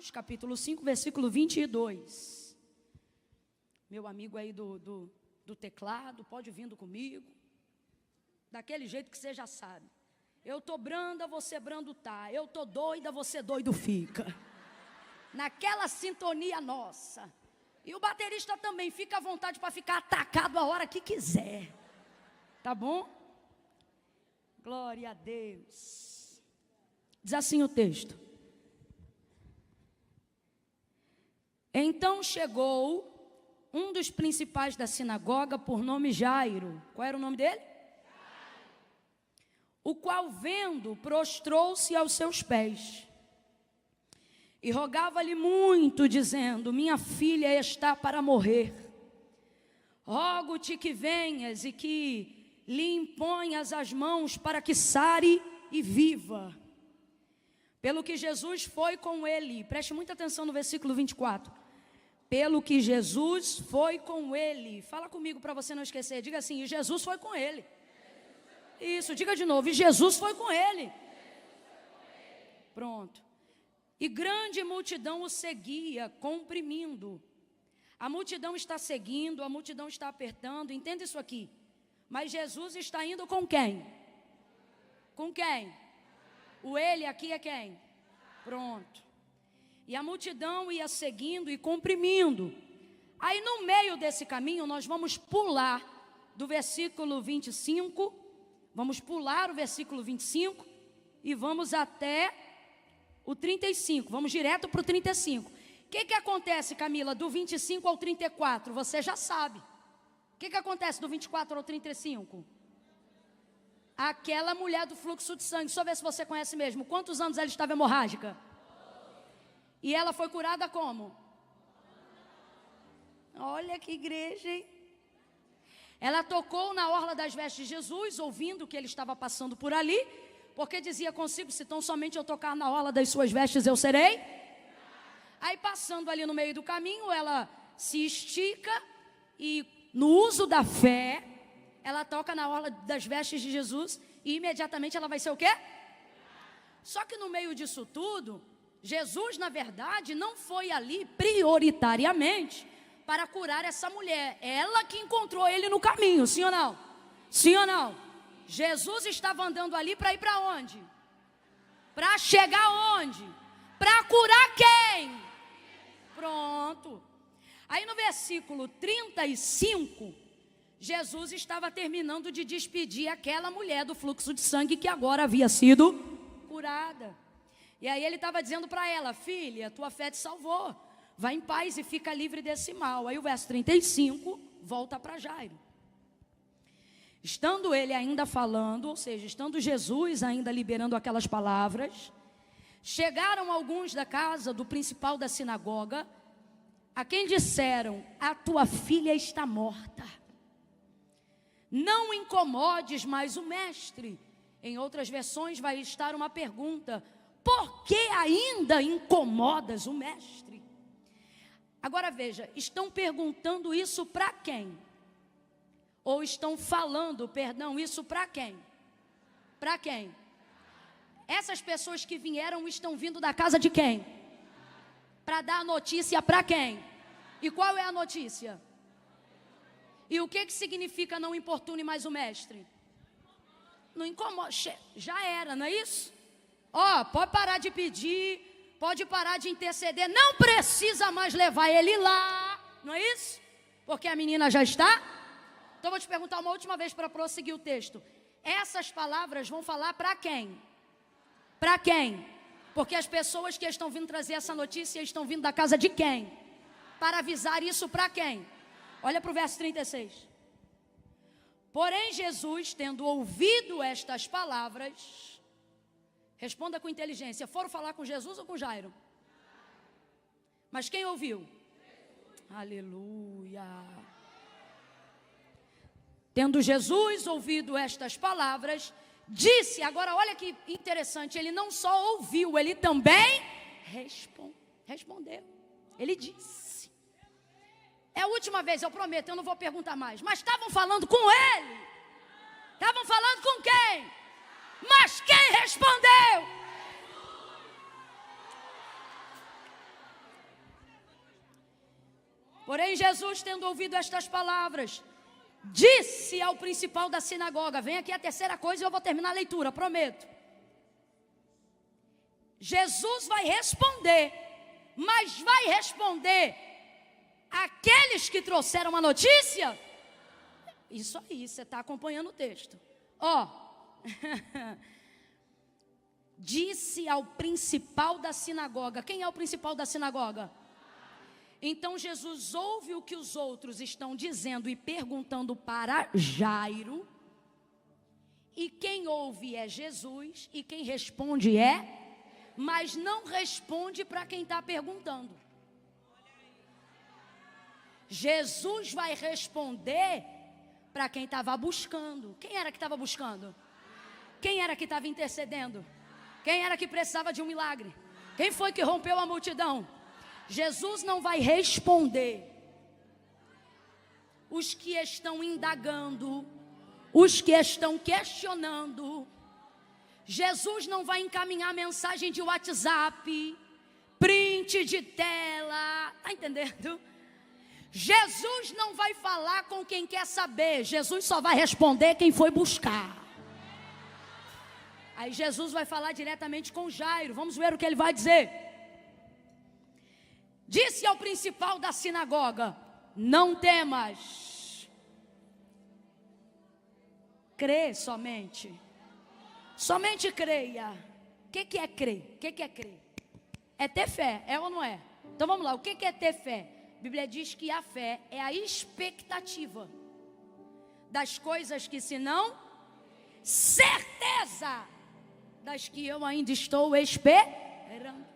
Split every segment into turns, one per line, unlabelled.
Marcos, capítulo 5, versículo 22. Meu amigo aí do teclado, pode vindo comigo. Daquele jeito que você já sabe. Eu tô branda, você brando tá. Eu tô doida, você doido fica. Naquela sintonia nossa. E o baterista também fica à vontade para ficar atacado a hora que quiser. Tá bom? Glória a Deus. Diz assim o texto. Então chegou um dos principais da sinagoga, por nome Jairo. Qual era o nome dele? O qual, vendo, prostrou-se aos seus pés e rogava-lhe muito, dizendo: minha filha está para morrer. Rogo-te que venhas e que lhe imponhas as mãos para que sare e viva. Pelo que Jesus foi com ele. Preste muita atenção no versículo 24. Pelo que Jesus foi com ele. Fala comigo para você não esquecer. Diga assim: e Jesus foi com ele. Isso, diga de novo: e Jesus foi com ele. Pronto. E grande multidão o seguia, comprimindo. A multidão está seguindo, a multidão está apertando. Entenda isso aqui. Mas Jesus está indo com quem? Com quem? O ele aqui é quem? Pronto. E a multidão ia seguindo e comprimindo. Aí no meio desse caminho nós vamos pular do versículo 25. Vamos pular o versículo 25 e vamos até o 35. Vamos direto para o 35. O que acontece, Camila, do 25 ao 34? Você já sabe. O que acontece do 24 ao 35? Aquela mulher do fluxo de sangue. Deixa eu ver se você conhece mesmo. Quantos anos ela estava hemorrágica? E ela foi curada como? Olha que igreja, hein? Ela tocou na orla das vestes de Jesus, ouvindo que ele estava passando por ali, porque dizia consigo: se tão somente eu tocar na orla das suas vestes, eu serei. Aí passando ali no meio do caminho, ela se estica e no uso da fé, ela toca na orla das vestes de Jesus e imediatamente ela vai ser o quê? Só que no meio disso tudo, Jesus, na verdade, não foi ali prioritariamente para curar essa mulher. Ela que encontrou ele no caminho, sim ou não? Sim ou não? Jesus estava andando ali para ir para onde? Para chegar onde? Para curar quem? Pronto. Aí no versículo 35, Jesus estava terminando de despedir aquela mulher do fluxo de sangue que agora havia sido curada. E aí ele estava dizendo para ela: filha, tua fé te salvou. Vai em paz e fica livre desse mal. Aí o verso 35 volta para Jairo. Estando ele ainda falando, ou seja, estando Jesus ainda liberando aquelas palavras, chegaram alguns da casa do principal da sinagoga, a quem disseram: a tua filha está morta. Não incomodes mais o mestre. Em outras versões vai estar uma pergunta: por que ainda incomodas o mestre? Agora veja, estão perguntando isso para quem? Ou estão falando, perdão, isso para quem? Para quem? Essas pessoas que vieram estão vindo da casa de quem? Para dar a notícia para quem? E qual é a notícia? E o que significa não importune mais o mestre? Não incomoda, já era, não é isso? Ó, pode parar de pedir, pode parar de interceder, não precisa mais levar ele lá, não é isso? Porque a menina já está. Então vou te perguntar uma última vez para prosseguir o texto. Essas palavras vão falar para quem? Para quem? Porque as pessoas que estão vindo trazer essa notícia estão vindo da casa de quem? Para avisar isso para quem? Olha para o verso 36. Porém Jesus, tendo ouvido estas palavras, responda com inteligência: foram falar com Jesus ou com Jairo? Mas quem ouviu? Aleluia. Tendo Jesus ouvido estas palavras, disse, agora olha que interessante, ele não só ouviu, ele também respondeu. Ele disse. É a última vez, eu prometo, eu não vou perguntar mais. Mas estavam falando com ele. Estavam falando com quem? Mas quem respondeu? Porém, Jesus, tendo ouvido estas palavras, disse ao principal da sinagoga, vem aqui a terceira coisa e eu vou terminar a leitura, prometo. Jesus vai responder, mas vai responder aqueles que trouxeram a notícia? Isso aí, você está acompanhando o texto. Ó, disse ao principal da sinagoga. Quem é o principal da sinagoga? Então Jesus ouve o que os outros estão dizendo e perguntando para Jairo. E quem ouve é Jesus e quem responde mas não responde para quem está perguntando. Jesus vai responder para quem estava buscando. Quem era que estava buscando? Quem era que estava intercedendo? Quem era que precisava de um milagre? Quem foi que rompeu a multidão? Jesus não vai responder os que estão indagando, os que estão questionando. Jesus não vai encaminhar mensagem de WhatsApp, print de tela, tá entendendo? Jesus não vai falar com quem quer saber, Jesus só vai responder quem foi buscar. Aí Jesus vai falar diretamente com Jairo, vamos ver o que ele vai dizer. Disse ao principal da sinagoga, não temas, crê somente. Somente creia. O que é crer? O que é crer? É ter fé, é ou não é? Então vamos lá, o que é ter fé? A Bíblia diz que a fé é a expectativa das coisas que se não, certeza das que eu ainda estou esperando.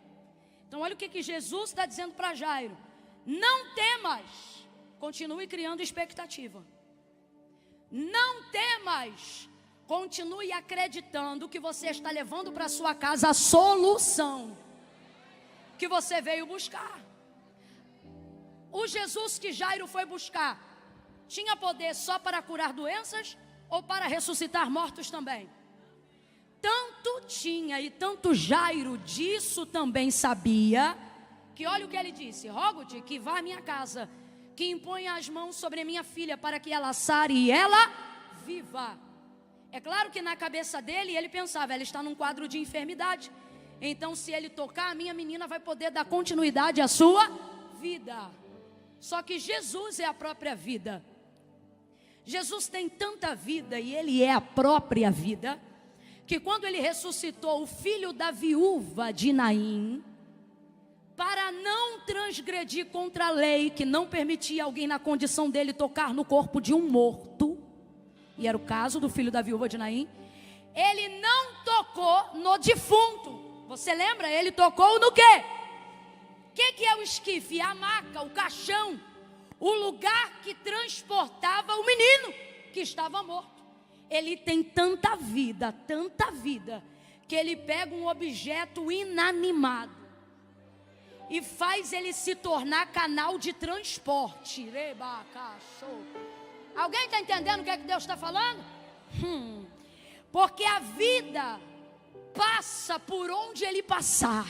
Então olha o que Jesus está dizendo para Jairo. Não temas, continue criando expectativa. Não temas, continue acreditando que você está levando para sua casa a solução que você veio buscar. O Jesus que Jairo foi buscar tinha poder só para curar doenças ou para ressuscitar mortos também? Tanto tinha e tanto Jairo disso também sabia, que olha o que ele disse: rogo-te que vá à minha casa, que imponha as mãos sobre a minha filha para que ela sare e ela viva. É claro que na cabeça dele ele pensava, ela está num quadro de enfermidade, então se ele tocar, a minha menina vai poder dar continuidade à sua vida. Só que Jesus é a própria vida. Jesus tem tanta vida e ele é a própria vida, que quando ele ressuscitou o filho da viúva de Naim, para não transgredir contra a lei que não permitia alguém na condição dele tocar no corpo de um morto, e era o caso do filho da viúva de Naim, ele não tocou no defunto. Você lembra? Ele tocou no quê? O que é o esquife? A maca, o caixão, o lugar que transportava o menino que estava morto. Ele tem tanta vida, que ele pega um objeto inanimado e faz ele se tornar canal de transporte. Alguém está entendendo o que é que Deus está falando? Porque a vida passa por onde ele passar.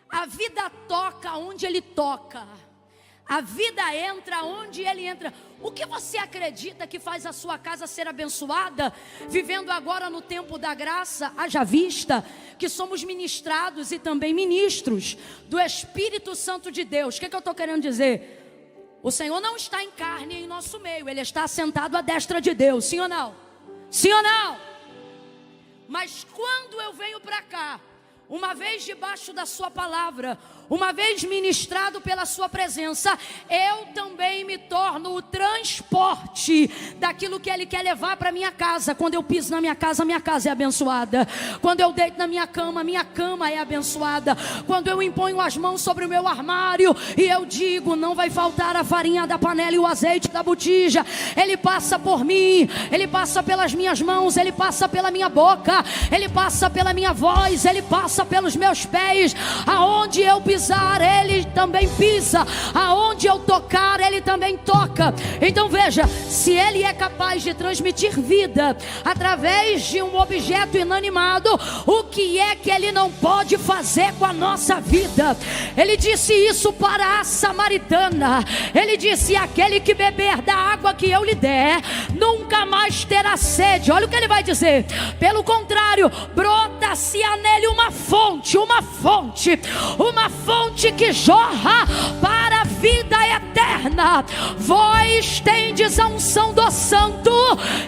A vida toca onde ele toca. A vida entra onde ele entra. O que você acredita que faz a sua casa ser abençoada? Vivendo agora no tempo da graça, haja vista que somos ministrados e também ministros do Espírito Santo de Deus. O que eu estou querendo dizer? O Senhor não está em carne em nosso meio, Ele está sentado à destra de Deus, sim ou não? Sim ou não? Mas quando eu venho para cá, uma vez debaixo da sua palavra, uma vez ministrado pela sua presença, eu também me torno o transporte daquilo que Ele quer levar para minha casa. Quando eu piso na minha casa é abençoada. Quando eu deito na minha cama é abençoada. Quando eu imponho as mãos sobre o meu armário e eu digo, não vai faltar a farinha da panela e o azeite da botija, Ele passa por mim, Ele passa pelas minhas mãos, Ele passa pela minha boca, Ele passa pela minha voz, Ele passa passa pelos meus pés. Aonde eu pisar, Ele também pisa. Aonde eu tocar, Ele também toca. Então veja, se Ele é capaz de transmitir vida através de um objeto inanimado, o que é que Ele não pode fazer com a nossa vida? Ele disse isso para a samaritana. Ele disse: aquele que beber da água que eu lhe der, nunca mais terá sede. Olha o que ele vai dizer: pelo contrário, brota-se-á nele uma fonte que jorra para a vida eterna. Vós tendes a unção do Santo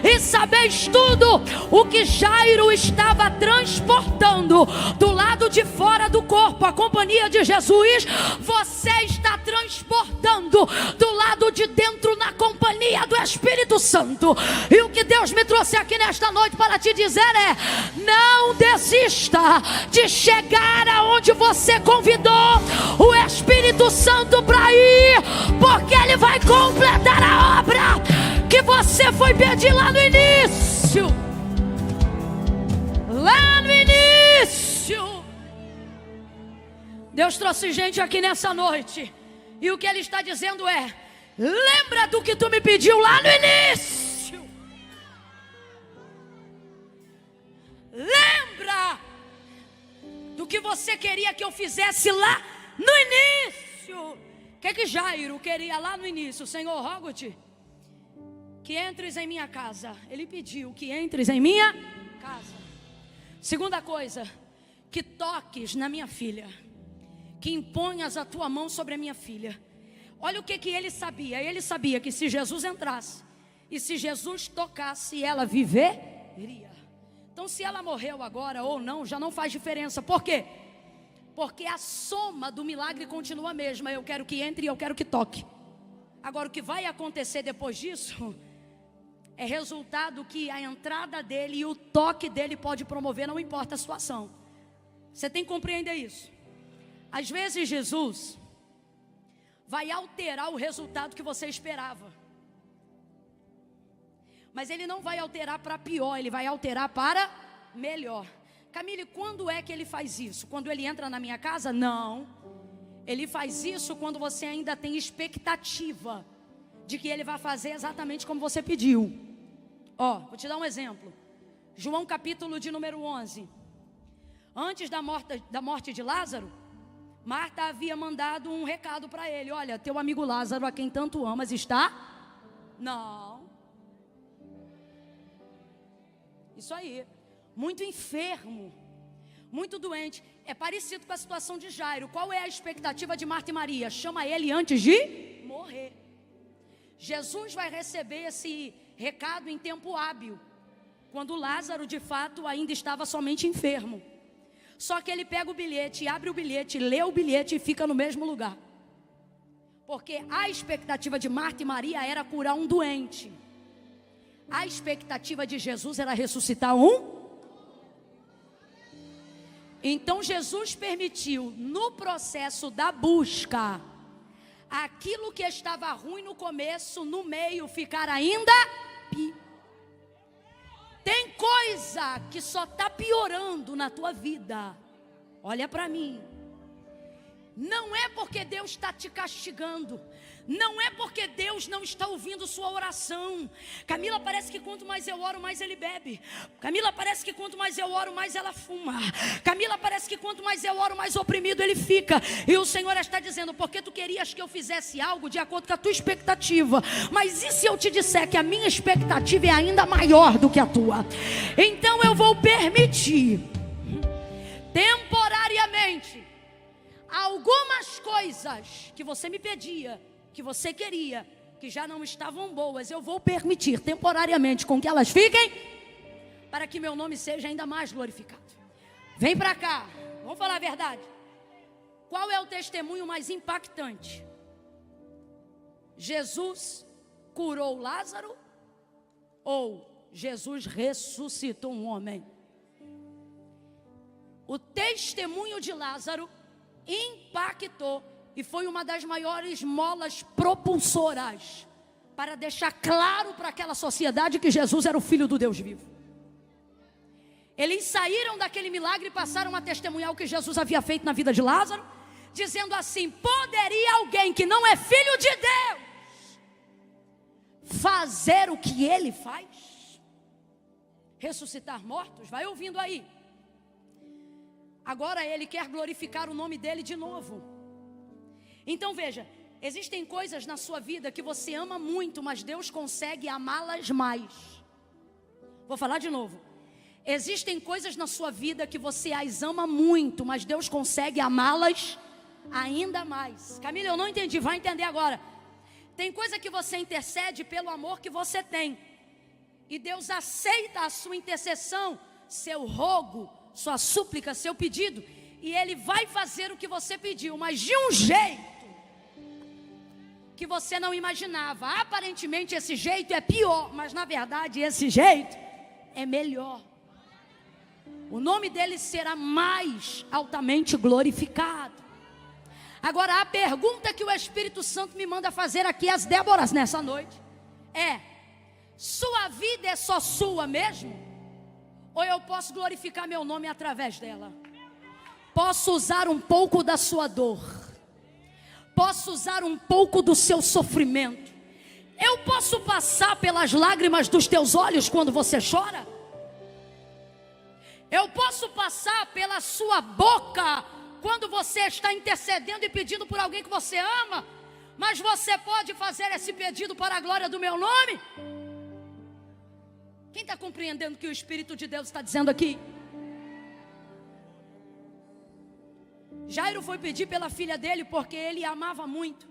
e sabeis tudo o que Jairo estava transportando do lado de fora do corpo, a companhia de Jesus. Você está transportando do lado de dentro, na companhia do Espírito Santo. E o que Deus me trouxe aqui nesta noite para te dizer é: não desista de chegar aonde você convidou o Espírito Santo para ir, porque Ele vai completar a obra que você foi pedir lá no início. Lá no início. Deus trouxe gente aqui nessa noite, e o que Ele está dizendo é: lembra do que tu me pediu lá no início. Lembra do que você queria que eu fizesse lá no início. O que Jairo queria lá no início? Senhor, rogo-te que entres em minha casa. Ele pediu que entres em minha casa. Segunda coisa, que toques na minha filha, que imponhas a tua mão sobre a minha filha. Olha o que ele sabia. Ele sabia que se Jesus entrasse e se Jesus tocasse, ela viveria. Então, se ela morreu agora ou não, já não faz diferença. Por quê? Porque a soma do milagre continua a mesma. Eu quero que entre e eu quero que toque. Agora, o que vai acontecer depois disso é resultado que a entrada dele e o toque dele pode promover, não importa a situação. Você tem que compreender isso. Às vezes Jesus vai alterar o resultado que você esperava, mas Ele não vai alterar para pior, Ele vai alterar para melhor. Camille, quando é que Ele faz isso? Quando Ele entra na minha casa? Não. Ele faz isso quando você ainda tem expectativa de que Ele vai fazer exatamente como você pediu. Vou te dar um exemplo. João capítulo de número 11. Antes da morte de Lázaro, Marta havia mandado um recado para ele: olha, teu amigo Lázaro, a quem tanto amas, está... Não. Isso aí. Muito enfermo, muito doente. É parecido com a situação de Jairo. Qual é a expectativa de Marta e Maria? Chama ele antes de morrer. Jesus vai receber esse recado em tempo hábil, quando Lázaro de fato ainda estava somente enfermo. Só que ele pega o bilhete, abre o bilhete, lê o bilhete e fica no mesmo lugar. Porque a expectativa de Marta e Maria era curar um doente. A expectativa de Jesus era ressuscitar um. Então Jesus permitiu, no processo da busca, aquilo que estava ruim no começo, no meio, ficar ainda pior. Tem coisa que só está piorando na tua vida. Olha para mim. Não é porque Deus está te castigando. Não é porque Deus não está ouvindo sua oração. Camila, parece que quanto mais eu oro, mais ele bebe. Camila, parece que quanto mais eu oro, mais ela fuma. Camila, parece que quanto mais eu oro, mais oprimido ele fica. E o Senhor está dizendo: porque tu querias que eu fizesse algo de acordo com a tua expectativa. Mas e se eu te disser que a minha expectativa é ainda maior do que a tua? Então eu vou permitir, temporariamente, algumas coisas que você me pedia, que você queria, que já não estavam boas, eu vou permitir temporariamente com que elas fiquem, para que meu nome seja ainda mais glorificado. Vem para cá, vamos falar a verdade. Qual é o testemunho mais impactante? Jesus curou Lázaro ou Jesus ressuscitou um homem? O testemunho de Lázaro impactou e foi uma das maiores molas propulsoras para deixar claro para aquela sociedade que Jesus era o Filho do Deus vivo. Eles saíram daquele milagre e passaram a testemunhar o que Jesus havia feito na vida de Lázaro, dizendo assim: poderia alguém que não é filho de Deus fazer o que ele faz? Ressuscitar mortos? Vai ouvindo aí. Agora ele quer glorificar o nome dele de novo. Então veja, existem coisas na sua vida que você ama muito, mas Deus consegue amá-las mais. Vou falar de novo. Existem coisas na sua vida que você as ama muito, mas Deus consegue amá-las ainda mais. Camila, eu não entendi, vai entender agora. Tem coisa que você intercede pelo amor que você tem, e Deus aceita a sua intercessão, seu rogo, sua súplica, seu pedido, e Ele vai fazer o que você pediu, mas de um jeito que você não imaginava. Aparentemente esse jeito é pior, mas na verdade esse jeito é melhor. O nome dele será mais altamente glorificado. Agora, a pergunta que o Espírito Santo me manda fazer aqui às Déboras nessa noite é: sua vida é só sua mesmo? Ou eu posso glorificar meu nome através dela? Posso usar um pouco da sua dor, posso usar um pouco do seu sofrimento, eu posso passar pelas lágrimas dos teus olhos quando você chora? Eu posso passar pela sua boca quando você está intercedendo e pedindo por alguém que você ama, mas você pode fazer esse pedido para a glória do meu nome? Quem está compreendendo o que o Espírito de Deus está dizendo aqui? Jairo foi pedir pela filha dele porque ele a amava muito.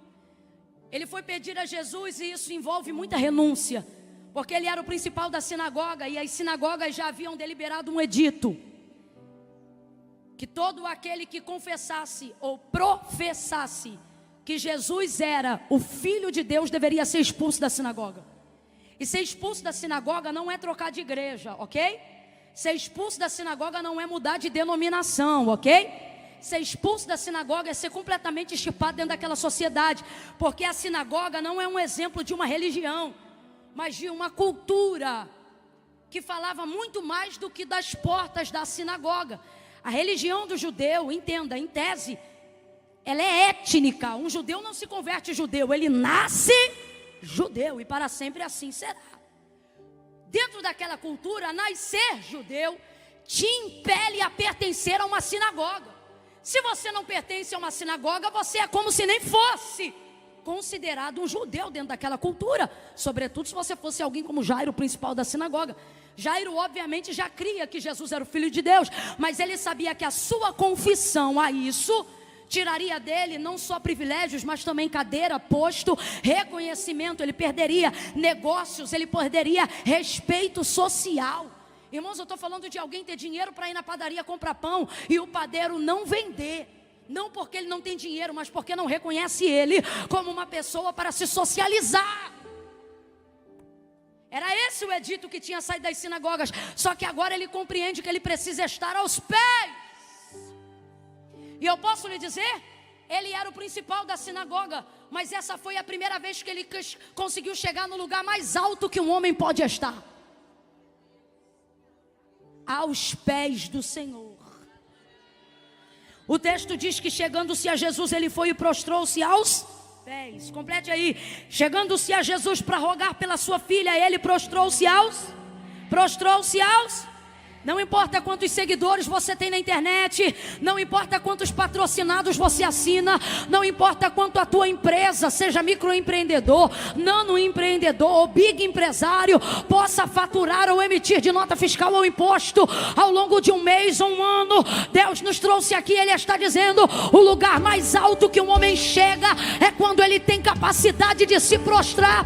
Ele foi pedir a Jesus, e isso envolve muita renúncia, porque ele era o principal da sinagoga, e as sinagogas já haviam deliberado um edito que todo aquele que confessasse ou professasse que Jesus era o Filho de Deus deveria ser expulso da sinagoga. E ser expulso da sinagoga não é trocar de igreja, ok? Ser expulso da sinagoga não é mudar de denominação, ok? Ser expulso da sinagoga é ser completamente extirpado dentro daquela sociedade, porque a sinagoga não é um exemplo de uma religião, mas de uma cultura que falava muito mais do que das portas da sinagoga. A religião do judeu, entenda, em tese, ela é étnica. Um judeu não se converte judeu, ele nasce judeu e para sempre assim será. Dentro daquela cultura, nascer judeu te impele a pertencer a uma sinagoga. Se você não pertence a uma sinagoga, você é como se nem fosse considerado um judeu dentro daquela cultura, sobretudo se você fosse alguém como Jairo, o principal da sinagoga. Jairo obviamente já cria que Jesus era o Filho de Deus, mas ele sabia que a sua confissão a isso tiraria dele não só privilégios, mas também cadeira, posto, reconhecimento. Ele perderia negócios, ele perderia respeito social. Irmãos, eu estou falando de alguém ter dinheiro para ir na padaria comprar pão e o padeiro não vender. Não porque ele não tem dinheiro, mas porque não reconhece ele como uma pessoa para se socializar. Era esse o edito que tinha saído das sinagogas. Só que agora ele compreende que ele precisa estar aos pés. E eu posso lhe dizer, ele era o principal da sinagoga, mas essa foi a primeira vez que ele conseguiu chegar no lugar mais alto que um homem pode estar: aos pés do Senhor. O texto diz que chegando-se a Jesus, ele foi e prostrou-se aos pés. Complete aí. Chegando-se a Jesus para rogar pela sua filha, ele prostrou-se aos. Não importa quantos seguidores você tem na internet, não importa quantos patrocinados você assina, não importa quanto a tua empresa, seja microempreendedor, nanoempreendedor ou big empresário, possa faturar ou emitir de nota fiscal ou imposto ao longo de um mês ou um ano. Deus nos trouxe aqui, Ele está dizendo: o lugar mais alto que um homem chega é quando ele tem capacidade de se prostrar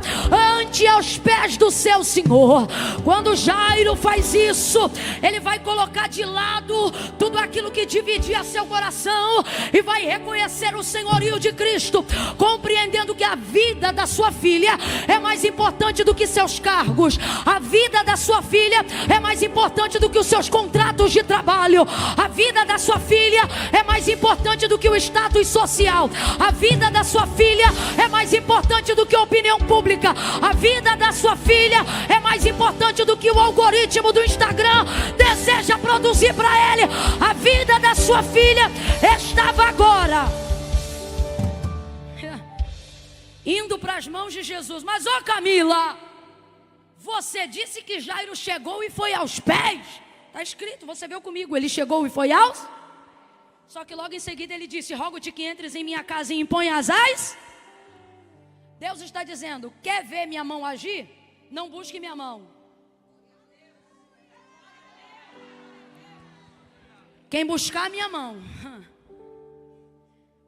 ante aos pés do seu Senhor. Quando Jairo faz isso, ele vai colocar de lado tudo aquilo que dividia seu coração e vai reconhecer o senhorio de Cristo, compreendendo que a vida da sua filha é mais importante do que seus cargos, a vida da sua filha é mais importante do que os seus contratos de trabalho, a vida da sua filha é mais importante do que o status social, a vida da sua filha é mais importante do que a opinião pública, a vida da sua filha é mais importante do que o algoritmo do Instagram. deseja produzir para ele. A vida da sua filha estava agora indo para as mãos de Jesus. Mas ó Camila, você disse que Jairo chegou e foi aos pés. Está escrito, você viu comigo, ele chegou e foi aos. Só que logo em seguida ele disse: rogo-te que entres em minha casa e imponhas as. Deus está dizendo: quer ver minha mão agir? Não busque minha mão. Quem buscar minha mão,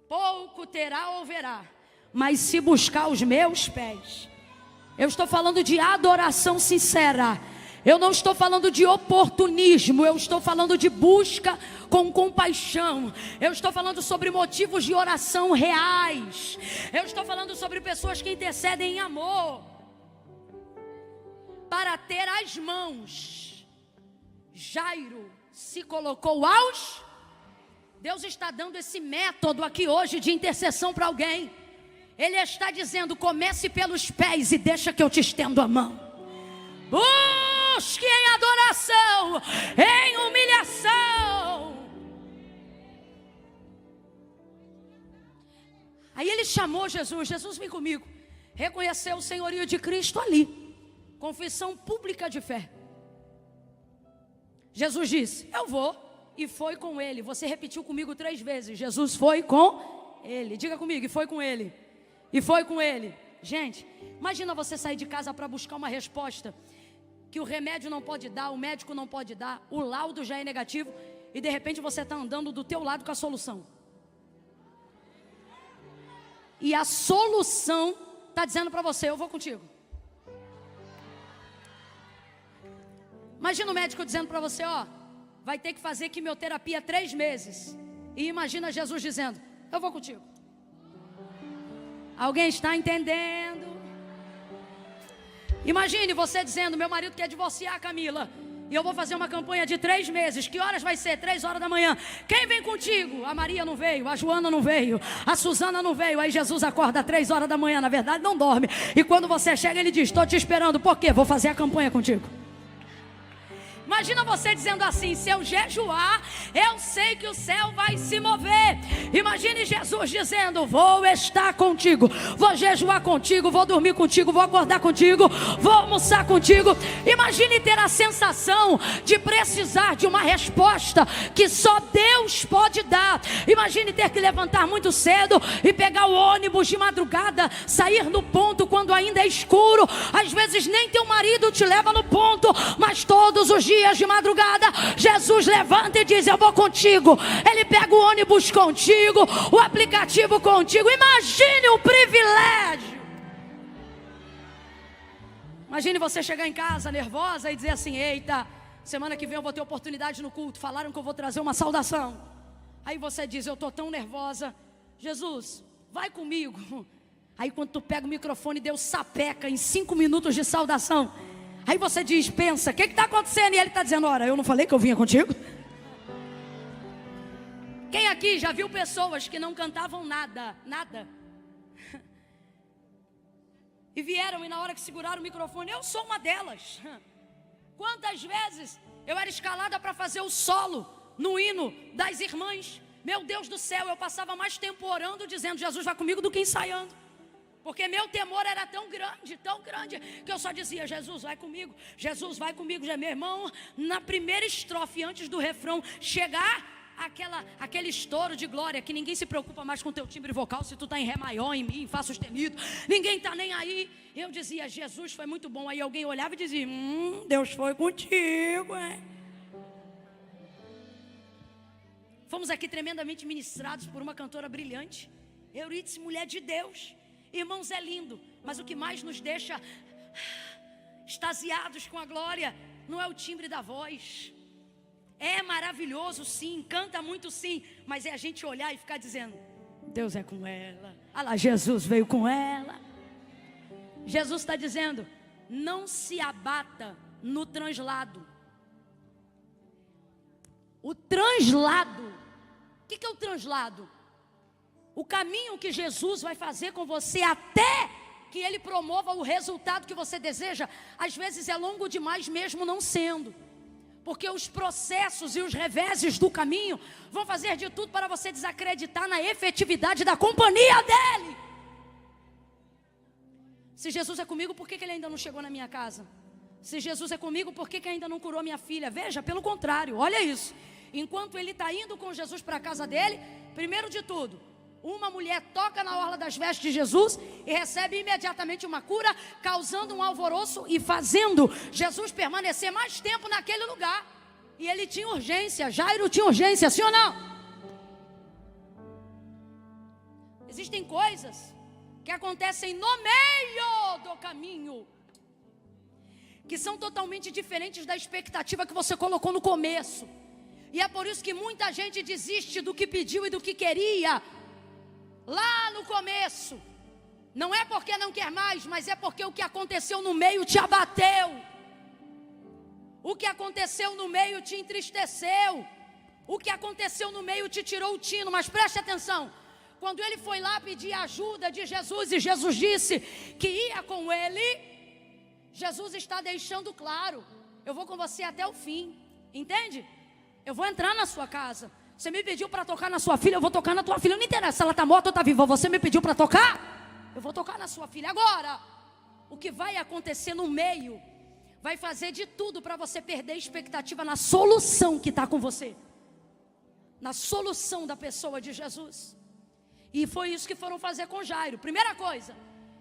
pouco terá ou verá. Mas se buscar os meus pés, eu estou falando de adoração sincera. Eu não estou falando de oportunismo. Eu estou falando de busca com compaixão. Eu estou falando sobre motivos de oração reais. Eu estou falando sobre pessoas que intercedem em amor para ter as mãos. Jairo se colocou aos. Deus está dando esse método aqui hoje de intercessão para alguém. Ele está dizendo: comece pelos pés e deixa que eu te estendo a mão. Busque em adoração, em humilhação. Aí ele chamou Jesus. Jesus, vem comigo. Reconheceu o senhorio de Cristo ali. Confissão pública de fé. Jesus disse: eu vou. E foi com ele. Você repetiu comigo 3 vezes. Jesus foi com ele. Diga comigo: e foi com ele. E foi com ele. Gente, imagina você sair de casa para buscar uma resposta que o remédio não pode dar, o médico não pode dar, o laudo já é negativo, e de repente você está andando do teu lado com a solução. E a solução está dizendo para você: eu vou contigo. Imagina o médico dizendo para você: ó, vai ter que fazer quimioterapia 3 meses. E imagina Jesus dizendo: eu vou contigo. Alguém está entendendo? Imagine você dizendo: meu marido quer divorciar, Camila, e eu vou fazer uma campanha de 3 meses. Que horas vai ser? 3 horas da manhã. Quem vem contigo? A Maria não veio, a Joana não veio, a Suzana não veio. Aí Jesus acorda às 3 horas da manhã, na verdade não dorme. E quando você chega ele diz: estou te esperando. Por quê? Vou fazer a campanha contigo. Imagina você dizendo assim: se eu jejuar, eu sei que o céu vai se mover. Imagine Jesus dizendo: vou estar contigo, vou jejuar contigo, vou dormir contigo, vou acordar contigo, vou almoçar contigo. Imagine ter a sensação de precisar de uma resposta que só Deus pode dar. Imagine ter que levantar muito cedo e pegar o ônibus de madrugada, sair no ponto quando ainda é escuro. Às vezes nem teu marido te leva no ponto, mas todos os dias de madrugada, Jesus levanta e diz: eu vou contigo. Ele pega o ônibus contigo, o aplicativo contigo. Imagine o privilégio. Imagine você chegar em casa nervosa e dizer assim: eita, semana que vem eu vou ter oportunidade no culto, falaram que eu vou trazer uma saudação. Aí você diz: eu estou tão nervosa, Jesus, vai comigo. Aí quando tu pega o microfone, Deus sapeca em 5 minutos de saudação. Aí você diz, pensa, o que está acontecendo? E ele está dizendo: ora, eu não falei que eu vinha contigo? Quem aqui já viu pessoas que não cantavam nada? E vieram e na hora que seguraram o microfone, eu sou uma delas. Quantas vezes eu era escalada para fazer o solo no hino das irmãs? Meu Deus do céu, eu passava mais tempo orando, dizendo: Jesus vai comigo, do que ensaiando. Porque meu temor era tão grande, que eu só dizia: Jesus vai comigo, Jesus vai comigo. Já meu irmão, na primeira estrofe, antes do refrão chegar, aquele estouro de glória, que ninguém se preocupa mais com teu timbre vocal, se tu está em ré maior, em mi, em fá sustenido, ninguém está nem aí. Eu dizia: Jesus foi muito bom. Aí alguém olhava e dizia: Deus foi contigo, hein? Fomos aqui tremendamente ministrados por uma cantora brilhante, Euridice, mulher de Deus. Irmãos, é lindo, mas o que mais nos deixa extasiados com a glória não é o timbre da voz. É maravilhoso sim, canta muito sim, mas é a gente olhar e ficar dizendo: Deus é com ela. Ah lá, Jesus veio com ela. Jesus está dizendo: não se abata no translado. O translado, o que é o translado? O caminho que Jesus vai fazer com você até que Ele promova o resultado que você deseja, às vezes é longo demais mesmo não sendo. Porque os processos e os reveses do caminho vão fazer de tudo para você desacreditar na efetividade da companhia dele. Se Jesus é comigo, por que ele ainda não chegou na minha casa? Se Jesus é comigo, por que ainda não curou minha filha? Veja, pelo contrário, olha isso. Enquanto ele está indo com Jesus para a casa dele, primeiro de tudo, uma mulher toca na orla das vestes de Jesus e recebe imediatamente uma cura, causando um alvoroço e fazendo Jesus permanecer mais tempo naquele lugar. E ele tinha urgência, Jairo tinha urgência, sim ou não? Existem coisas que acontecem no meio do caminho, que são totalmente diferentes da expectativa que você colocou no começo. E é por isso que muita gente desiste do que pediu e do que queria lá no começo. Não é porque não quer mais, mas é porque o que aconteceu no meio te abateu. O que aconteceu no meio te entristeceu. O que aconteceu no meio te tirou o tino. Mas preste atenção, quando ele foi lá pedir ajuda de Jesus e Jesus disse que ia com ele, Jesus está deixando claro: eu vou com você até o fim, entende? Eu vou entrar na sua casa. Você me pediu para tocar na sua filha, eu vou tocar na tua filha. Não interessa se ela está morta ou está viva. Você me pediu para tocar, eu vou tocar na sua filha. Agora, o que vai acontecer no meio vai fazer de tudo para você perder a expectativa na solução que está com você, na solução da pessoa de Jesus. E foi isso que foram fazer com Jairo. Primeira coisa,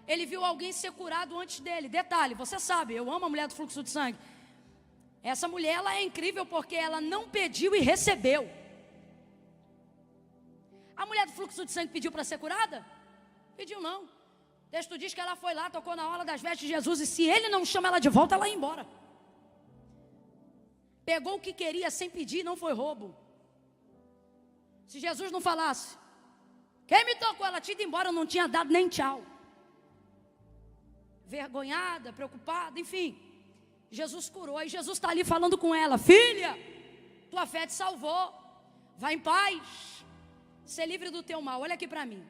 ele viu alguém ser curado antes dele. Detalhe, você sabe, eu amo a mulher do fluxo de sangue. Essa mulher, ela é incrível porque ela não pediu e recebeu. A mulher do fluxo de sangue pediu para ser curada? Pediu não. O texto diz que ela foi lá, tocou na orla das vestes de Jesus, e se ele não chama ela de volta, ela ia embora. Pegou o que queria sem pedir, não foi roubo. Se Jesus não falasse, quem me tocou, ela tinha ido embora, não tinha dado nem tchau. Vergonhada, preocupada, enfim. Jesus curou, e Jesus está ali falando com ela: filha, tua fé te salvou, vai em paz, ser livre do teu mal. Olha aqui para mim.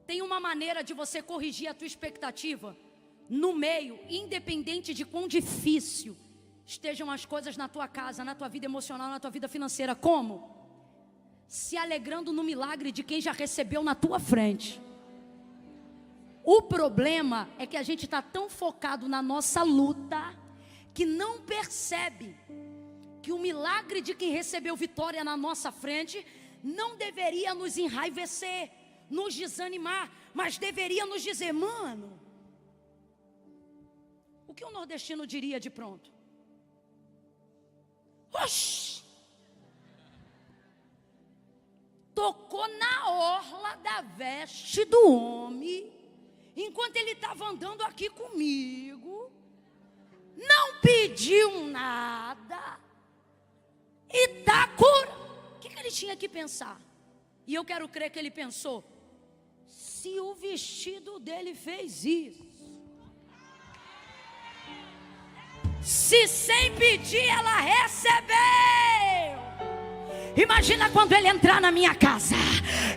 Tem uma maneira de você corrigir a tua expectativa no meio, independente de quão difícil estejam as coisas na tua casa, na tua vida emocional, na tua vida financeira. Como? Se alegrando no milagre de quem já recebeu na tua frente. O problema é que a gente está tão focado na nossa luta que não percebe que o milagre de quem recebeu vitória na nossa frente não deveria nos enraivecer, nos desanimar, mas deveria nos dizer: mano, o que o nordestino diria de pronto? Oxi! Tocou na orla da veste do homem, enquanto ele estava andando aqui comigo, não pediu nada, e está curado. O que ele tinha que pensar? E eu quero crer que ele pensou: se o vestido dele fez isso, se sem pedir ela recebeu, imagina quando ele entrar na minha casa,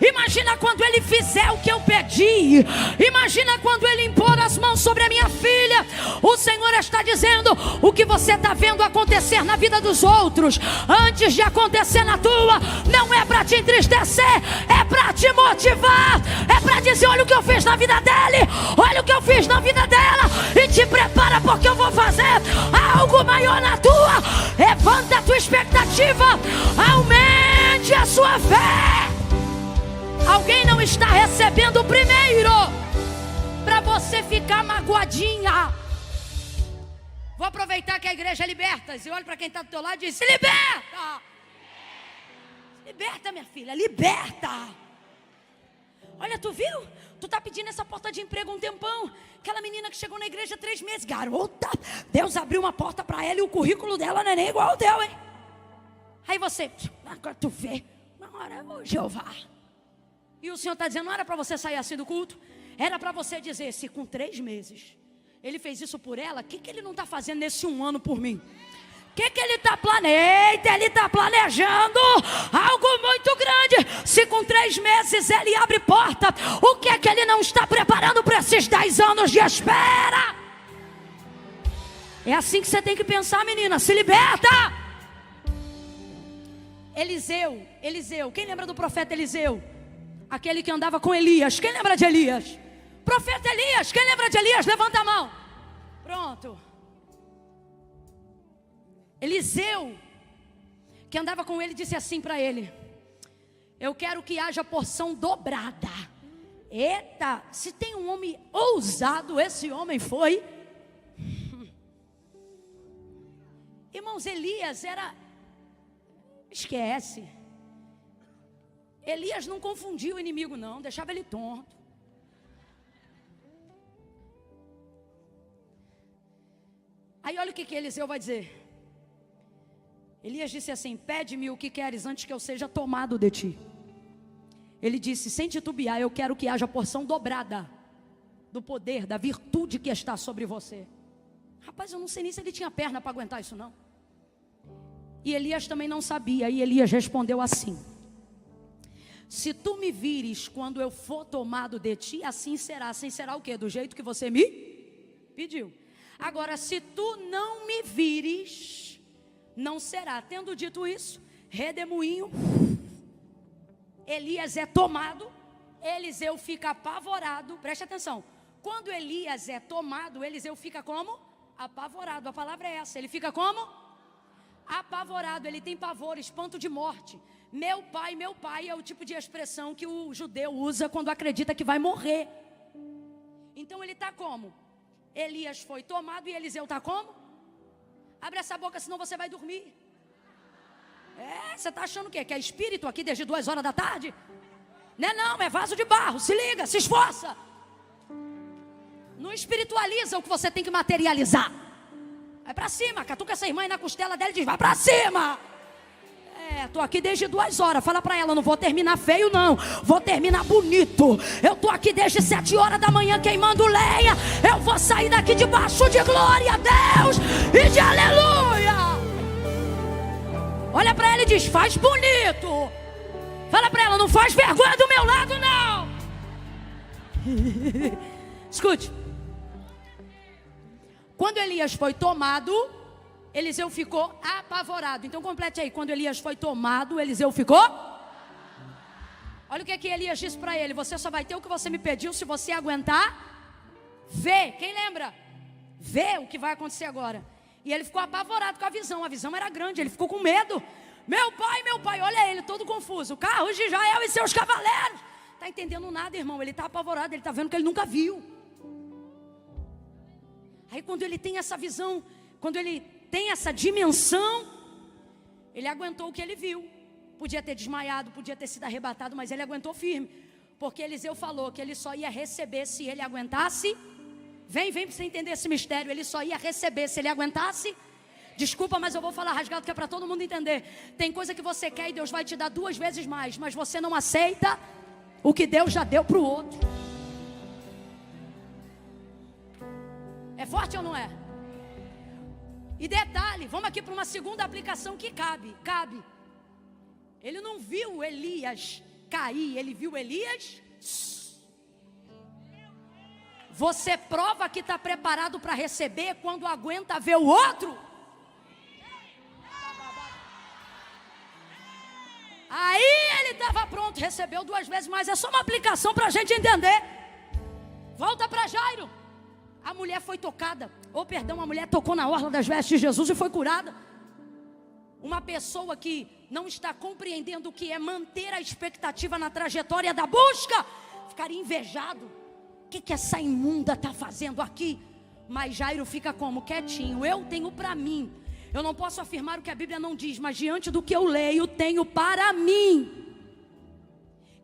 imagina quando ele fizer o que eu pedi, imagina quando ele impor as mãos sobre a minha filha. O Senhor está dizendo: o que você está vendo acontecer na vida dos outros, antes de acontecer na tua, não é para te entristecer, é para te motivar, é para dizer: olha o que eu fiz na vida dele, olha o que eu fiz na vida dela, e te prepara porque eu vou fazer algo maior na tua. Levanta a tua expectativa, aumente a sua fé. Alguém não está recebendo primeiro para você ficar magoadinha. Vou aproveitar que a igreja é liberta e olho para quem está do teu lado e diz: se liberta. Liberta, minha filha, liberta. Olha, tu viu? Tu está pedindo essa porta de emprego um tempão. Aquela menina que chegou na igreja 3 meses, garota, Deus abriu uma porta para ela e o currículo dela não é nem igual ao teu, hein? Aí você, agora tu vê, na hora, ô Jeová. E o Senhor está dizendo: não era para você sair assim do culto, era para você dizer: se com 3 meses ele fez isso por ela, o que ele não está fazendo nesse 1 ano por mim? O que ele está planejando? Ele está planejando algo muito grande. Se com 3 meses ele abre porta, o que ele não está preparando para esses 10 anos de espera? É assim que você tem que pensar, menina. Se liberta! Eliseu. Quem lembra do profeta Eliseu? Aquele que andava com Elias. Quem lembra de Elias? Profeta Elias. Quem lembra de Elias? Levanta a mão. Pronto. Eliseu, que andava com ele, disse assim para ele: eu quero que haja porção dobrada. Eita, se tem um homem ousado, esse homem foi. Irmãos, Elias era... Esquece. Elias não confundia o inimigo não, deixava ele tonto. Aí olha o que Eliseu vai dizer. Elias disse assim: pede-me o que queres antes que eu seja tomado de ti. Ele disse, sem titubear, eu quero que haja porção dobrada do poder, da virtude que está sobre você. Rapaz, eu não sei nem se ele tinha perna para aguentar isso não. E Elias também não sabia. E Elias respondeu assim: se tu me vires quando eu for tomado de ti, assim será. Assim será o quê? Do jeito que você me pediu. Agora, se tu não me vires, não será. Tendo dito isso, redemoinho, Elias é tomado. Eliseu fica apavorado. Preste atenção. Quando Elias é tomado, Eliseu fica como? Apavorado. A palavra é essa. Ele fica como? Apavorado. Ele tem pavor, espanto de morte. Meu pai é o tipo de expressão que o judeu usa quando acredita que vai morrer. Então ele está como? Elias foi tomado e Eliseu está como? Abre essa boca, senão você vai dormir. Você está achando o quê? Que é espírito aqui desde 2 horas da tarde? Não, é vaso de barro. Se liga, se esforça. Não espiritualiza o que você tem que materializar. Vai pra cima, catuca essa irmã aí na costela dela e diz: vai pra cima. Tô aqui desde 2 horas. Fala pra ela, não vou terminar feio não, vou terminar bonito. Eu tô aqui desde 7 horas da manhã queimando lenha. Eu vou sair daqui debaixo de glória a Deus e de aleluia. Olha pra ela e diz: faz bonito. Fala pra ela, não faz vergonha do meu lado não. Escute. Quando Elias foi tomado, Eliseu ficou apavorado. Então complete aí. Quando Elias foi tomado, Eliseu ficou. Olha o que Elias disse para ele: você só vai ter o que você me pediu se você aguentar ver. Quem lembra? Ver o que vai acontecer agora. E ele ficou apavorado com a visão. A visão era grande, ele ficou com medo. Meu pai, olha ele todo confuso. Carros de Israel e seus cavaleiros. Está entendendo nada, irmão. Ele está apavorado, ele está vendo que ele nunca viu. Aí quando ele tem essa visão, quando ele tem essa dimensão, ele aguentou o que ele viu. Podia ter desmaiado, podia ter sido arrebatado, mas ele aguentou firme. Porque Eliseu falou que ele só ia receber se ele aguentasse. Vem para você entender esse mistério. Ele só ia receber se ele aguentasse. Desculpa, mas eu vou falar rasgado que é para todo mundo entender. Tem coisa que você quer e Deus vai te dar 2 vezes mais, mas você não aceita o que Deus já deu para o outro. É forte ou não é? E detalhe, vamos aqui para uma segunda aplicação que cabe. Ele não viu Elias cair, ele viu Elias. Você prova que está preparado para receber quando aguenta ver o outro. Aí ele estava pronto, recebeu 2 vezes mais. É só uma aplicação para a gente entender. Volta para Jairo. A mulher foi tocada, a mulher tocou na orla das vestes de Jesus e foi curada. Uma pessoa que não está compreendendo o que é manter a expectativa na trajetória da busca, ficaria invejado. O que essa imunda está fazendo aqui? Mas Jairo fica como? Quietinho. Eu tenho para mim. Eu não posso afirmar o que a Bíblia não diz, mas diante do que eu leio, tenho para mim.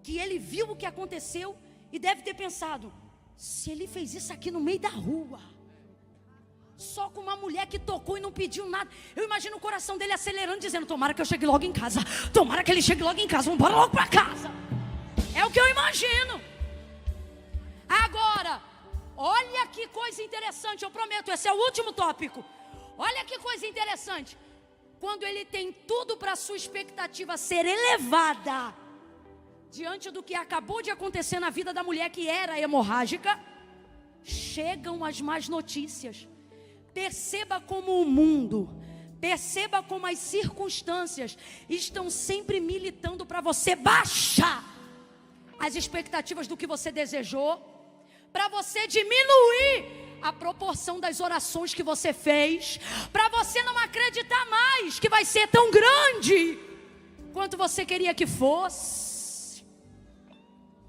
Que ele viu o que aconteceu e deve ter pensado: se ele fez isso aqui no meio da rua, só com uma mulher que tocou e não pediu nada, eu imagino o coração dele acelerando, dizendo: tomara que eu chegue logo em casa, tomara que ele chegue logo em casa, vamos embora logo para casa. É o que eu imagino. Agora, olha que coisa interessante, eu prometo, esse é o último tópico. Olha que coisa interessante. Quando ele tem tudo para a sua expectativa ser elevada, diante do que acabou de acontecer na vida da mulher que era hemorrágica, chegam as más notícias. Perceba como o mundo, perceba como as circunstâncias estão sempre militando para você baixar as expectativas do que você desejou, para você diminuir a proporção das orações que você fez, para você não acreditar mais que vai ser tão grande quanto você queria que fosse.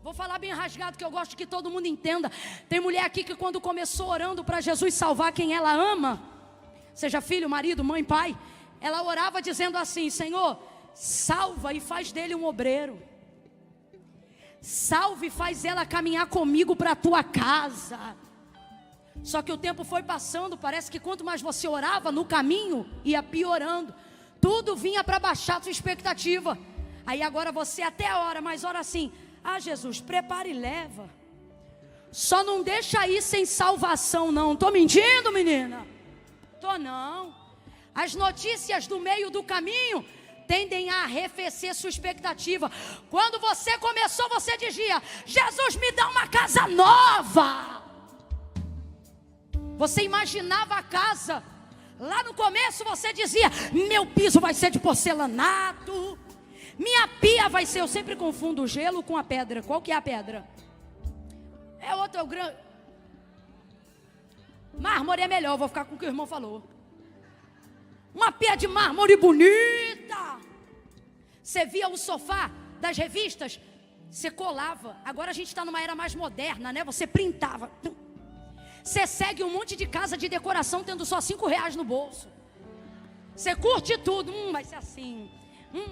Vou falar bem rasgado, que eu gosto que todo mundo entenda. Tem mulher aqui que quando começou orando para Jesus salvar quem ela ama, seja filho, marido, mãe, pai, ela orava dizendo assim: Senhor, salva e faz dele um obreiro. Salve e faz ela caminhar comigo para a tua casa. Só que o tempo foi passando, parece que quanto mais você orava, no caminho ia piorando. Tudo vinha para baixar a sua expectativa. Aí agora você até ora, mas ora assim: ah, Jesus, prepara e leva. Só não deixa aí sem salvação não. Tô mentindo, menina? Tô não. As notícias do meio do caminho tendem a arrefecer sua expectativa. Quando você começou, você dizia: Jesus, me dá uma casa nova. Você imaginava a casa. Lá no começo você dizia: meu piso vai ser de porcelanato, minha pia vai ser... Eu sempre confundo o gelo com a pedra. Qual que é a pedra? É outro, é o grande... Mármore é melhor, vou ficar com o que o irmão falou. Uma pia de mármore bonita. Você via o sofá das revistas, você colava. Agora a gente está numa era mais moderna, né? Você printava. Você segue um monte de casa de decoração tendo só R$5 no bolso. Você curte tudo. Vai ser assim.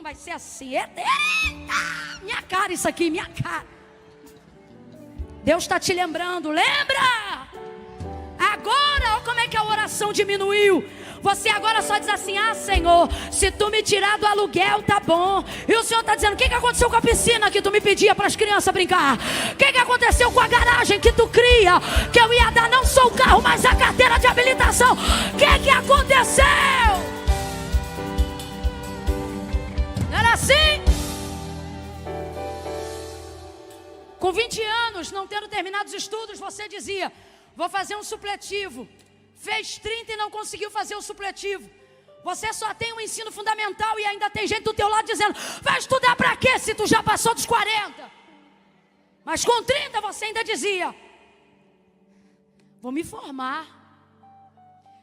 Vai ser assim. Eita! Minha cara isso aqui, minha cara. Deus está te lembrando. Lembra? Agora, olha como é que a oração diminuiu. Você agora só diz assim: ah, Senhor, se tu me tirar do aluguel, tá bom. E o Senhor está dizendo: o que aconteceu com a piscina que tu me pedia para as crianças brincar? O que aconteceu com a garagem que tu cria? Que eu ia dar não só o carro, mas a carteira de habilitação. O que aconteceu? Não era assim? Com 20 anos, não tendo terminado os estudos, você dizia: vou fazer um supletivo. Fez 30 e não conseguiu fazer o supletivo. Você só tem um ensino fundamental e ainda tem gente do teu lado dizendo: vai estudar para quê se tu já passou dos 40? Mas com 30 você ainda dizia: vou me formar.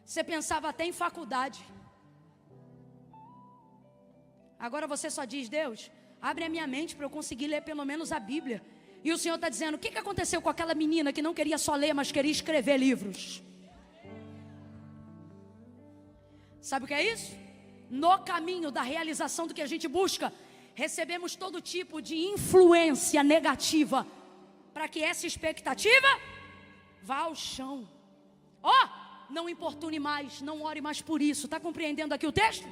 Você pensava até em faculdade. Agora você só diz: Deus, abre a minha mente para eu conseguir ler pelo menos a Bíblia. E o Senhor está dizendo: o que aconteceu com aquela menina que não queria só ler, mas queria escrever livros? Sabe o que é isso? No caminho da realização do que a gente busca, recebemos todo tipo de influência negativa, para que essa expectativa vá ao chão. Não importune mais, não ore mais por isso. Está compreendendo aqui o texto?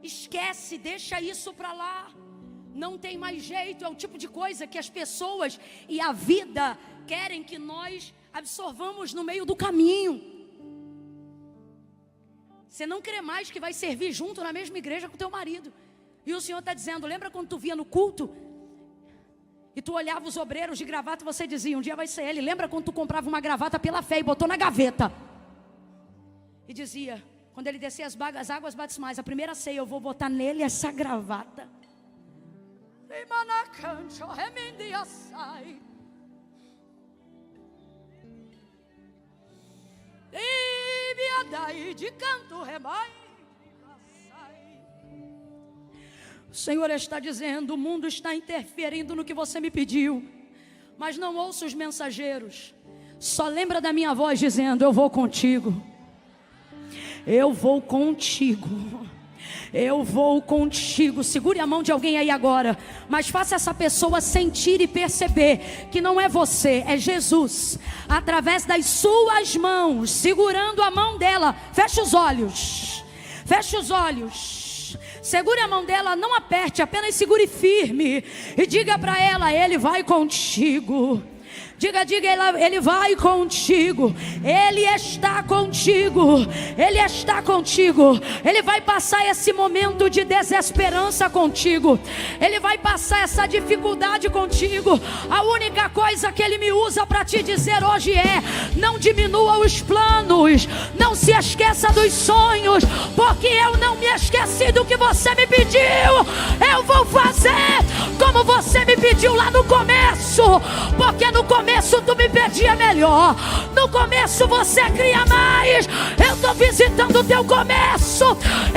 Esquece, deixa isso para lá. Não tem mais jeito, é o tipo de coisa que as pessoas e a vida querem que nós absorvamos no meio do caminho. Você não crê mais que vai servir junto na mesma igreja com o teu marido. E o Senhor está dizendo: lembra quando tu via no culto e tu olhava os obreiros de gravata e você dizia: um dia vai ser ele. Lembra quando tu comprava uma gravata pela fé e botou na gaveta e dizia: quando ele descer as águas batismais, a primeira ceia, eu vou botar nele essa gravata. De canto o Senhor está dizendo: o mundo está interferindo no que você me pediu, mas não ouça os mensageiros. Só lembra da minha voz dizendo: eu vou contigo. Eu vou contigo. Eu vou contigo. Segure a mão de alguém aí agora, mas faça essa pessoa sentir e perceber que não é você, é Jesus, através das suas mãos, segurando a mão dela. Feche os olhos. Feche os olhos. Segure a mão dela, não aperte, apenas segure firme e diga para ela: ele vai contigo. Diga, Ele vai contigo. Ele está contigo. Ele está contigo. Ele vai passar esse momento de desesperança contigo. Ele vai passar essa dificuldade contigo. A única coisa que Ele me usa para te dizer hoje é: não diminua os planos, não se esqueça dos sonhos, porque eu não me esqueci do que você me pediu. Eu vou fazer como você me pediu lá no começo, porque no começo tu me pedia melhor, no começo você cria mais. Eu estou visitando o teu começo.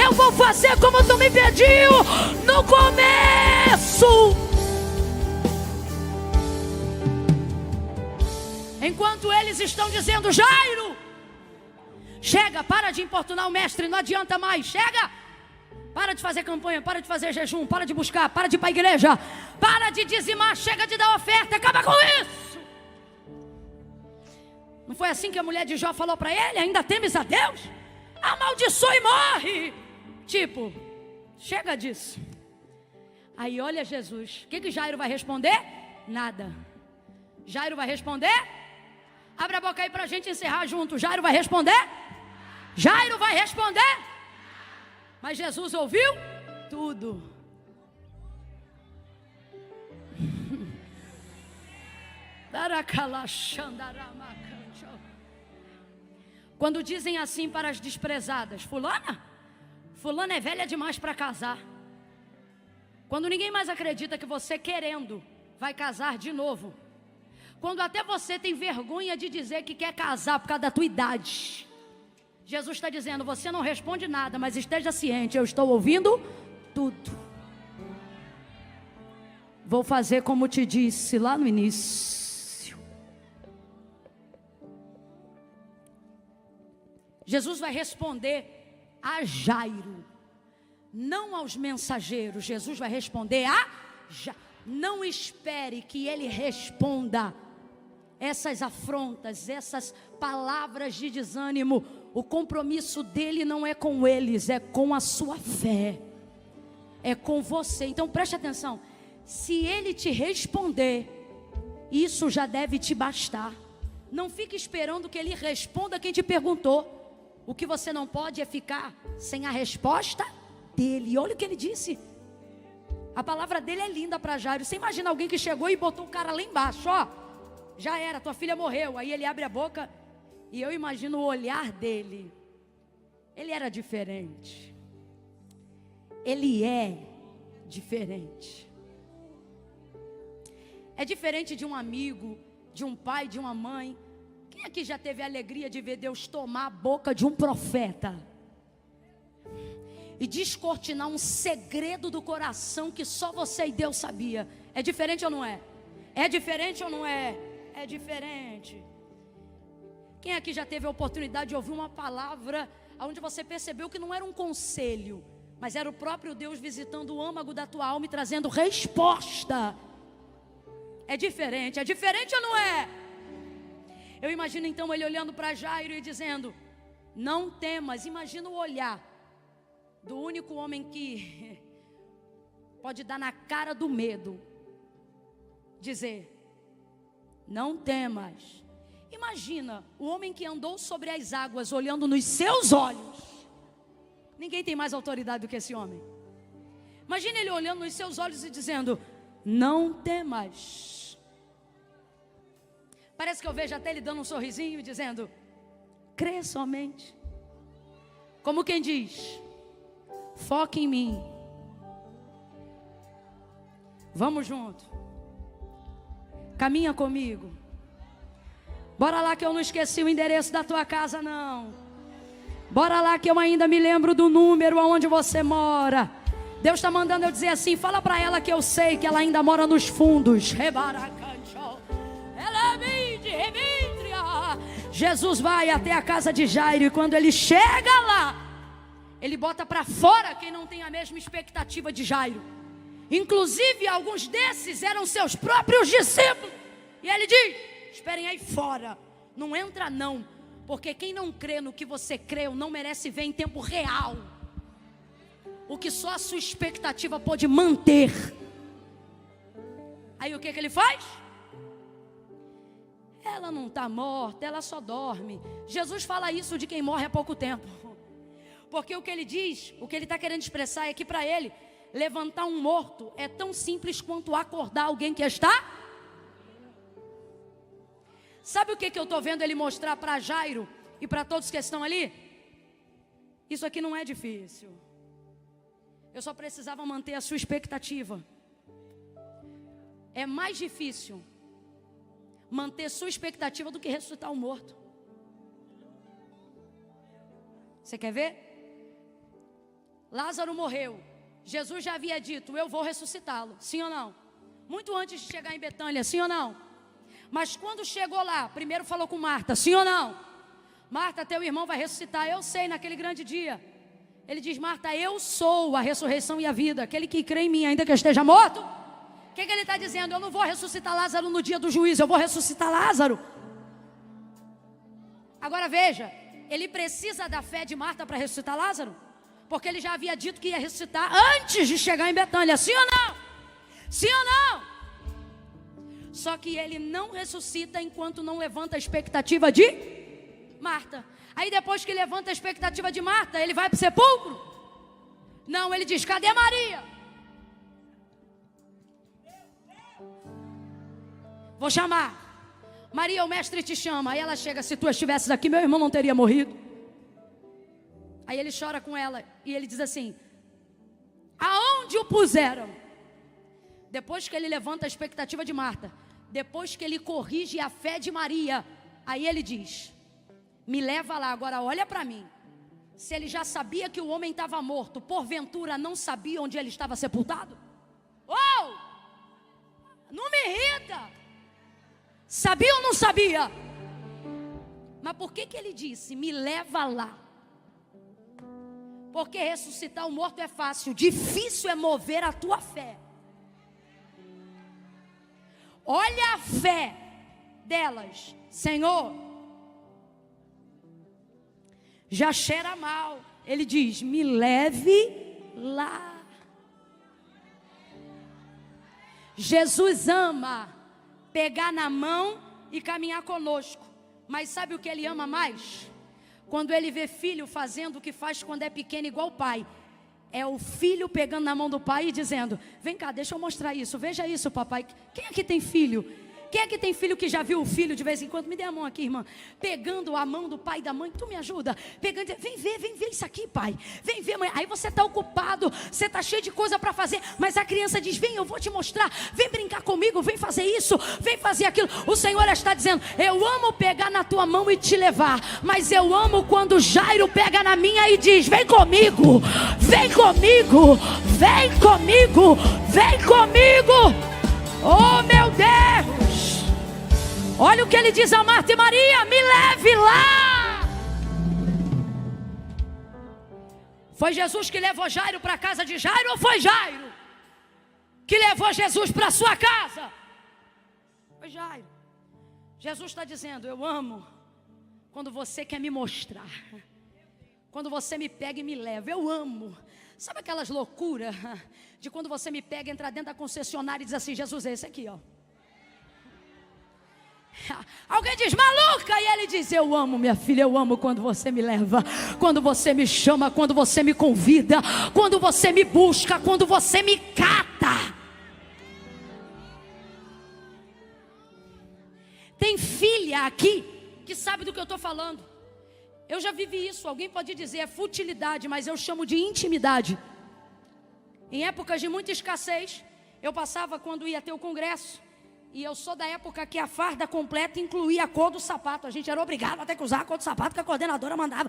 Eu vou fazer como tu me pediu no começo. Enquanto eles estão dizendo: Jairo, chega, para de importunar o mestre, não adianta mais, chega. Para de fazer campanha, para de fazer jejum, para de buscar, para de ir para a igreja, para de dizimar, chega de dar oferta, acaba com isso. Não foi assim que a mulher de Jó falou para ele: ainda temes a Deus? Amaldiçoa e morre. Tipo, chega disso. Aí olha Jesus, o que Jairo vai responder? Nada. Jairo vai responder? Abre a boca aí para a gente encerrar junto. Jairo vai responder? Jairo vai responder? Mas Jesus ouviu tudo. Quando dizem assim para as desprezadas: fulana é velha demais para casar. Quando ninguém mais acredita que você, querendo, vai casar de novo. Quando até você tem vergonha de dizer que quer casar por causa da tua idade. Jesus está dizendo: você não responde nada, mas esteja ciente, eu estou ouvindo tudo. Vou fazer como te disse lá no início. Jesus vai responder a Jairo, não aos mensageiros. Jesus vai responder a Jairo. Não espere que ele responda essas afrontas, essas palavras de desânimo. O compromisso dele não é com eles, é com a sua fé, é com você. Então preste atenção: se ele te responder, isso já deve te bastar. Não fique esperando que ele responda quem te perguntou. O que você não pode é ficar sem a resposta dele. Olha o que ele disse. A palavra dele é linda para Jairo. Você imagina alguém que chegou e botou o cara lá embaixo, ó, já era, tua filha morreu. Aí ele abre a boca e eu imagino o olhar dele. Ele era diferente. Ele é diferente. É diferente de um amigo, de um pai, de uma mãe. Quem aqui já teve a alegria de ver Deus tomar a boca de um profeta e descortinar um segredo do coração que só você e Deus sabia? É diferente ou não é? É diferente ou não é? É diferente. Quem aqui já teve a oportunidade de ouvir uma palavra onde você percebeu que não era um conselho, mas era o próprio Deus visitando o âmago da tua alma e trazendo resposta? É diferente ou não é? Eu imagino então ele olhando para Jairo e dizendo: não temas. Imagina o olhar do único homem que pode dar na cara do medo, dizer: não temas. Imagina o homem que andou sobre as águas olhando nos seus olhos. Ninguém tem mais autoridade do que esse homem. Imagina ele olhando nos seus olhos e dizendo: não temas. Parece que eu vejo até ele dando um sorrisinho e dizendo: crê somente. Como quem diz: foca em mim. Vamos junto. Caminha comigo. Bora lá que eu não esqueci o endereço da tua casa, não. Bora lá que eu ainda me lembro do número aonde você mora. Deus está mandando eu dizer assim: fala para ela que eu sei que ela ainda mora nos fundos. Jesus vai até a casa de Jairo e quando ele chega lá, ele bota para fora quem não tem a mesma expectativa de Jairo. Inclusive alguns desses eram seus próprios discípulos. E ele diz: esperem aí fora, não entra não, porque quem não crê no que você creu não merece ver em tempo real o que só a sua expectativa pode manter. Aí o que ele faz? ela não está morta, ela só dorme. Jesus fala isso de quem morre há pouco tempo. Porque o que ele diz, o que ele está querendo expressar é que para ele, levantar um morto é tão simples quanto acordar alguém que está. Sabe o que eu estou vendo ele mostrar para Jairo e para todos que estão ali? Isso aqui não é difícil. Eu só precisava manter a sua expectativa. É mais difícil manter sua expectativa do que ressuscitar o morto. Você quer ver? Lázaro morreu. Jesus já havia dito, eu vou ressuscitá-lo. Sim ou não? Muito antes de chegar em Betânia, sim ou não? Mas quando chegou lá, primeiro falou com Marta, sim ou não? Marta, teu irmão vai ressuscitar. Eu sei, naquele grande dia. Ele diz, Marta, eu sou a ressurreição e a vida. Aquele que crê em mim, ainda que eu esteja morto. O que ele está dizendo? Eu não vou ressuscitar Lázaro no dia do juízo, eu vou ressuscitar Lázaro. Agora veja, ele precisa da fé de Marta para ressuscitar Lázaro? Porque ele já havia dito que ia ressuscitar antes de chegar em Betânia, sim ou não? Sim ou não? Só que ele não ressuscita enquanto não levanta a expectativa de Marta. Aí depois que levanta a expectativa de Marta, ele vai para o sepulcro? Não, ele diz, cadê Maria? Vou chamar. Maria, o mestre te chama. Aí ela chega, se tu estivesses aqui, meu irmão não teria morrido. Aí ele chora com ela e ele diz assim, aonde o puseram? Depois que ele levanta a expectativa de Marta, depois que ele corrige a fé de Maria, aí ele diz, me leva lá, agora olha para mim. Se ele já sabia que o homem estava morto, porventura não sabia onde ele estava sepultado? Oh! Não me irrita. Sabia ou não sabia? Mas por que ele disse, me leva lá? Porque ressuscitar o morto é fácil, difícil é mover a tua fé. Olha a fé delas, Senhor, já cheira mal. Ele diz, me leve lá. Jesus ama pegar na mão e caminhar conosco. Mas sabe o que ele ama mais? Quando ele vê filho fazendo o que faz quando é pequeno igual o pai. É o filho pegando na mão do pai e dizendo, vem cá, deixa eu mostrar isso, veja isso, papai. Quem aqui tem filho? Quem aqui tem filho que já viu o filho de vez em quando? Me dê a mão aqui, irmã. Pegando a mão do pai e da mãe, tu me ajuda. Pegando, vem ver isso aqui, pai. Vem ver, mãe. Aí você está ocupado, você está cheio de coisa para fazer. Mas a criança diz, vem, eu vou te mostrar. Vem brincar comigo, vem fazer isso, vem fazer aquilo. O Senhor está dizendo, eu amo pegar na tua mão e te levar. Mas eu amo quando Jairo pega na minha e diz, vem comigo, vem comigo, vem comigo, vem comigo. Oh, meu Deus. Olha o que ele diz a Marta e Maria, me leve lá. Foi Jesus que levou Jairo para a casa de Jairo ou foi Jairo que levou Jesus para a sua casa? Foi Jairo. Jesus está dizendo, eu amo quando você quer me mostrar, quando você me pega e me leva, eu amo. Sabe aquelas loucuras de quando você me pega, entra dentro da concessionária e diz assim, Jesus, é esse aqui, ó. Alguém diz, maluca, e ele diz, eu amo minha filha, eu amo quando você me leva, quando você me chama, quando você me convida, quando você me busca, quando você me cata. Tem filha aqui que sabe do que eu estou falando. Eu já vivi isso, alguém pode dizer é futilidade, mas eu chamo de intimidade. Em épocas de muita escassez, eu passava quando ia ter o congresso. E eu sou da época que a farda completa incluía a cor do sapato. A gente era obrigado a ter que usar a cor do sapato que a coordenadora mandava.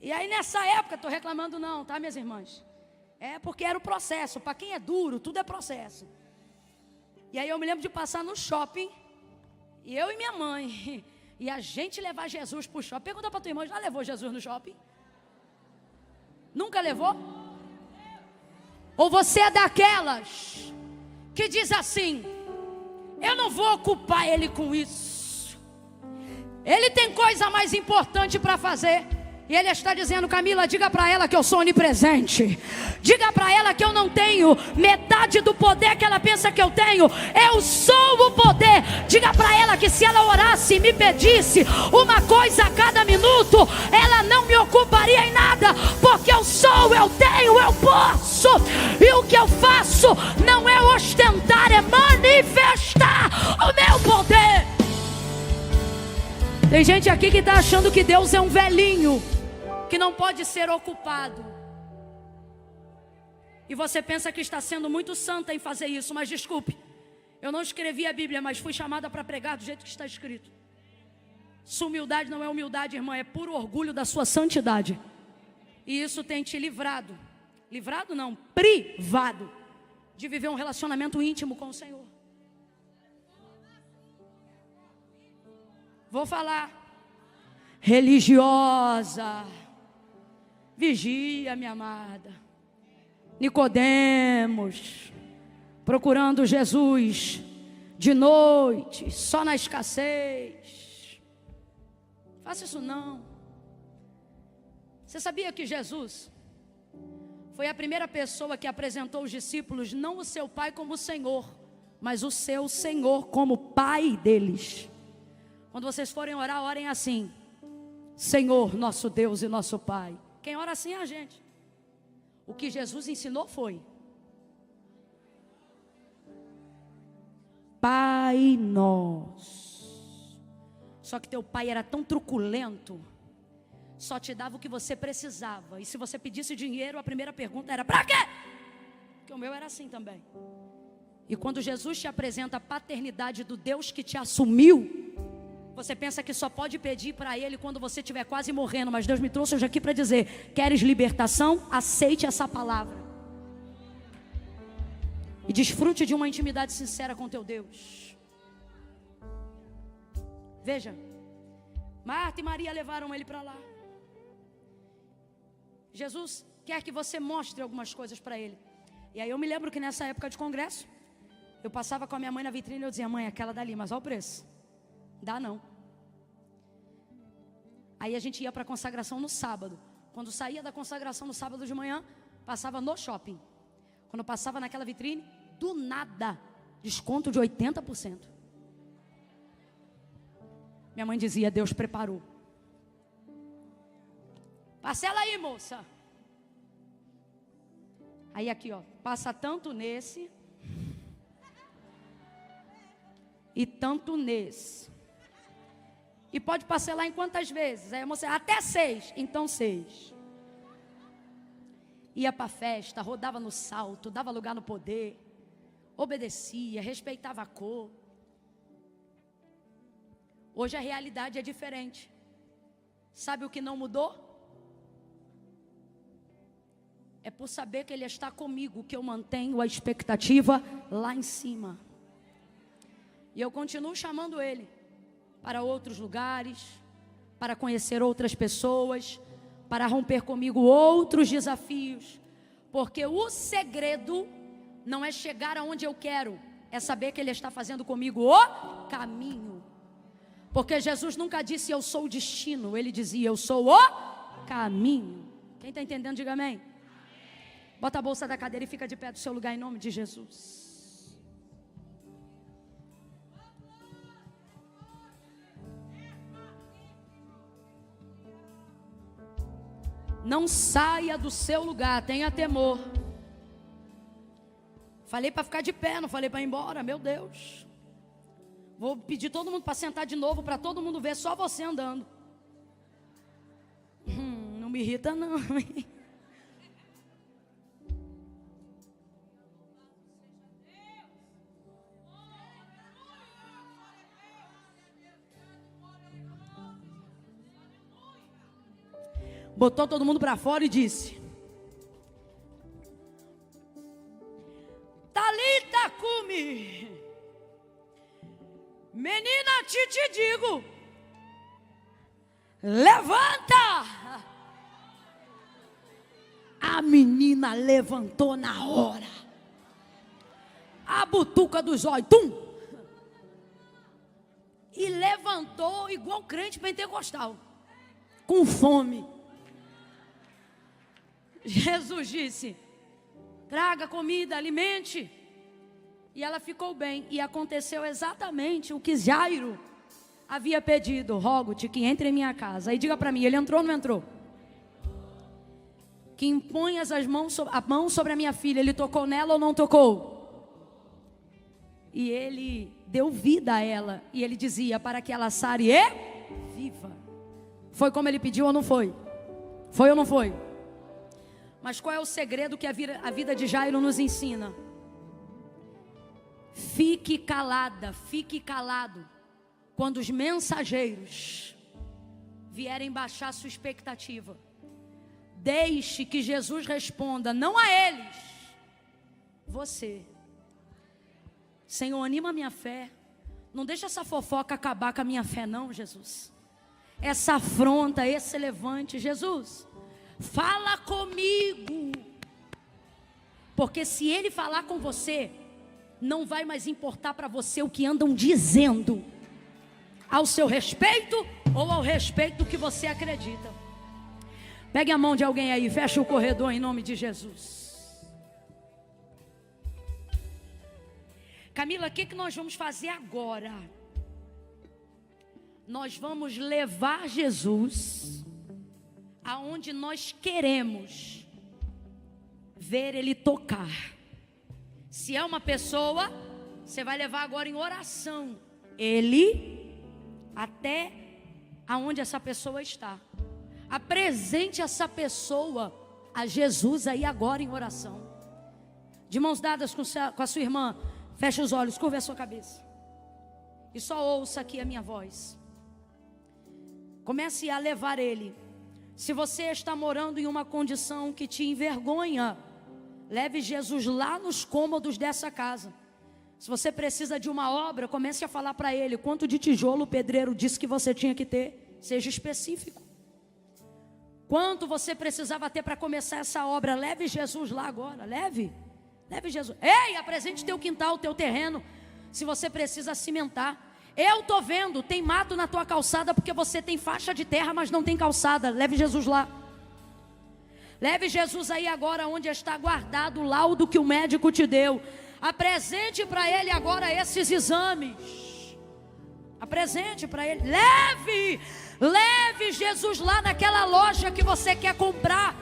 E aí nessa época, estou reclamando não, tá, minhas irmãs? É porque era o processo. Para quem é duro, tudo é processo. E aí eu me lembro de passar no shopping, e eu e minha mãe, e a gente levar Jesus para o shopping. Pergunta para tua irmã, já levou Jesus no shopping? Nunca levou? Ou você é daquelas que diz assim, eu não vou ocupar ele com isso, ele tem coisa mais importante para fazer. E Ele está dizendo: Camila, diga para ela que eu sou onipresente. Diga para ela que eu não tenho metade do poder que ela pensa que eu tenho. Eu sou o poder. Diga para ela que se ela orasse e me pedisse uma coisa a cada minuto, ela não me ocuparia em nada. Porque eu sou, eu tenho, eu posso. E o que eu faço não é ostentar, é manifestar o meu poder. Tem gente aqui que está achando que Deus é um velhinho que não pode ser ocupado. E você pensa que está sendo muito santa em fazer isso. Mas desculpe, eu não escrevi a Bíblia, mas fui chamada para pregar do jeito que está escrito. Sua humildade não é humildade, irmã, é puro orgulho da sua santidade. E isso tem te livrado. Livrado não, privado de viver um relacionamento íntimo com o Senhor. Vou falar. Religiosa. Vigia, minha amada. Nicodemos, procurando Jesus de noite, só na escassez. Faça isso não. Você sabia que Jesus foi a primeira pessoa que apresentou os discípulos, não o seu Pai como Senhor, mas o seu Senhor como Pai deles? Quando vocês forem orar, orem assim: Senhor, nosso Deus e nosso Pai. Quem ora assim é a gente. O que Jesus ensinou foi: Pai nosso. Só que teu pai era tão truculento, só te dava o que você precisava. E se você pedisse dinheiro, a primeira pergunta era: pra quê? Porque o meu era assim também. E quando Jesus te apresenta a paternidade do Deus que te assumiu, você pensa que só pode pedir para Ele quando você estiver quase morrendo. Mas Deus me trouxe hoje aqui para dizer: queres libertação? Aceite essa palavra e desfrute de uma intimidade sincera com teu Deus. Veja, Marta e Maria levaram ele para lá. Jesus quer que você mostre algumas coisas para Ele. E aí eu me lembro que nessa época de congresso, eu passava com a minha mãe na vitrine e eu dizia: mãe, aquela dali, mas olha o preço. Dá não. Aí a gente ia para a consagração no sábado. Quando saía da consagração no sábado de manhã, passava no shopping. Quando passava naquela vitrine, do nada, desconto de 80%. Minha mãe dizia: Deus preparou. Parcela aí, moça. Aí aqui, ó, passa tanto nesse e tanto nesse. E pode parcelar em quantas vezes? Aí a moça: até 6. Então 6. Ia para a festa, rodava no salto, dava lugar no poder, obedecia, respeitava a cor. Hoje a realidade é diferente. Sabe o que não mudou? É por saber que Ele está comigo que eu mantenho a expectativa lá em cima. E eu continuo chamando Ele para outros lugares, para conhecer outras pessoas, para romper comigo outros desafios. Porque o segredo não é chegar aonde eu quero, é saber que Ele está fazendo comigo o caminho. Porque Jesus nunca disse eu sou o destino, Ele dizia eu sou o caminho. Quem está entendendo, diga amém. Bota a bolsa da cadeira e fica de pé do seu lugar em nome de Jesus. Não saia do seu lugar, tenha temor. Falei para ficar de pé, não falei para ir embora, meu Deus. Vou pedir todo mundo para sentar de novo, para todo mundo ver só você andando. Não me irrita não. Botou todo mundo para fora e disse: Talita cumi, menina, te digo, levanta. A menina levantou na hora. A butuca dos olhos, tum. E levantou igual crente pentecostal, com fome. Jesus disse: traga comida, alimente. E ela ficou bem. E aconteceu exatamente o que Jairo havia pedido: rogo-te que entre em minha casa. Aí diga para mim, ele entrou ou não entrou? Que imponhas a mão sobre a minha filha. Ele tocou nela ou não tocou? E ele deu vida a ela. E ele dizia: para que ela sare e viva. Foi como ele pediu ou não foi? Foi ou não foi? Mas qual é o segredo que a vida de Jairo nos ensina? Fique calada, fique calado quando os mensageiros vierem baixar sua expectativa. Deixe que Jesus responda, não a eles, você. Senhor, anima a minha fé. Não deixa essa fofoca acabar com a minha fé não, Jesus. Essa afronta, esse levante, Jesus, fala comigo. Porque se Ele falar com você, não vai mais importar para você o que andam dizendo ao seu respeito ou ao respeito do que você acredita. Pegue a mão de alguém aí, fecha o corredor em nome de Jesus. Camila, o que nós vamos fazer agora? Nós vamos levar Jesus aonde nós queremos ver Ele tocar. Se é uma pessoa, você vai levar agora em oração Ele até aonde essa pessoa está. Apresente essa pessoa a Jesus aí agora em oração. De mãos dadas com a sua irmã, feche os olhos, curva a sua cabeça e só ouça aqui a minha voz. Comece a levar Ele. Se você está morando em uma condição que te envergonha, leve Jesus lá nos cômodos dessa casa. Se você precisa de uma obra, comece a falar para Ele quanto de tijolo o pedreiro disse que você tinha que ter. Seja específico. Quanto você precisava ter para começar essa obra? Leve Jesus lá agora, leve Jesus. Ei, apresente teu quintal, teu terreno. Se você precisa cimentar, eu estou vendo, tem mato na tua calçada porque você tem faixa de terra, mas não tem calçada. Leve Jesus lá. Leve Jesus aí agora onde está guardado o laudo que o médico te deu. Apresente para Ele agora esses exames. Apresente para Ele. Leve Jesus lá naquela loja que você quer comprar,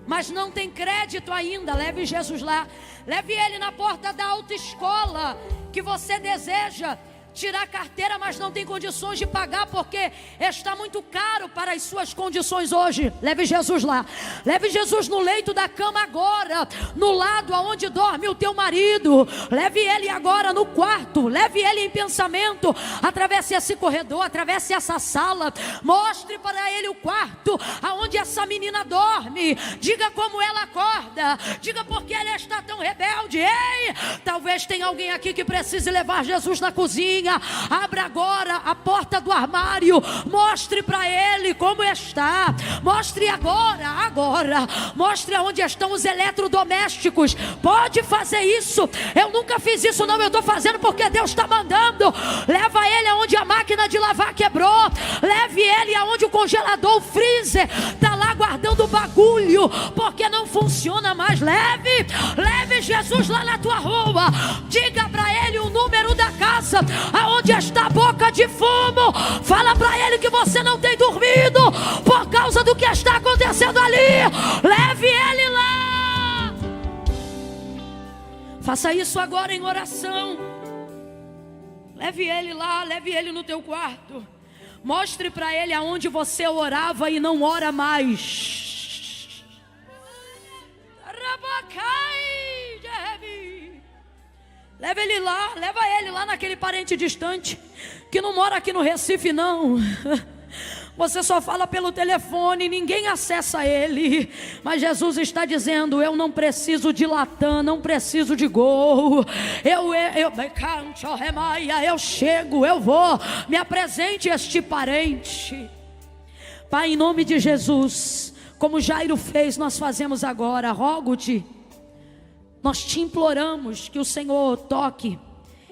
mas não tem crédito ainda. Leve Jesus lá. Leve Ele na porta da autoescola que você deseja tirar carteira, mas não tem condições de pagar porque está muito caro para as suas condições hoje. Leve Jesus lá. Leve Jesus no leito da cama agora, no lado aonde dorme o teu marido. Leve Ele agora no quarto. Leve Ele em pensamento. Atravesse esse corredor, atravesse essa sala. Mostre para Ele o quarto aonde essa menina dorme. Diga como ela acorda. Diga porque ela está tão rebelde. Ei, talvez tenha alguém aqui que precise levar Jesus na cozinha. Abra agora a porta do armário. Mostre para Ele como está. Mostre agora. Mostre onde estão os eletrodomésticos. Pode fazer isso. Eu nunca fiz isso não, eu estou fazendo porque Deus está mandando. Leva Ele aonde a máquina de lavar quebrou. Leve Ele aonde o congelador, o freezer está lá guardando o bagulho porque não funciona mais. Leve Jesus lá na tua rua. Diga para Ele o número da casa aonde está a boca de fumo. Fala para Ele que você não tem dormido por causa do que está acontecendo ali. Leve Ele lá. Faça isso agora em oração. Leve Ele lá, leve Ele no teu quarto. Mostre para Ele aonde você orava e não ora mais. Leva Ele lá, leva Ele lá naquele parente distante que não mora aqui no Recife não. Você só fala pelo telefone, ninguém acessa Ele. Mas Jesus está dizendo: eu não preciso de latã, não preciso de gol. Eu chego, eu vou. Me apresente este parente. Pai, em nome de Jesus, como Jairo fez, nós fazemos agora. Rogo-te, nós te imploramos que o Senhor toque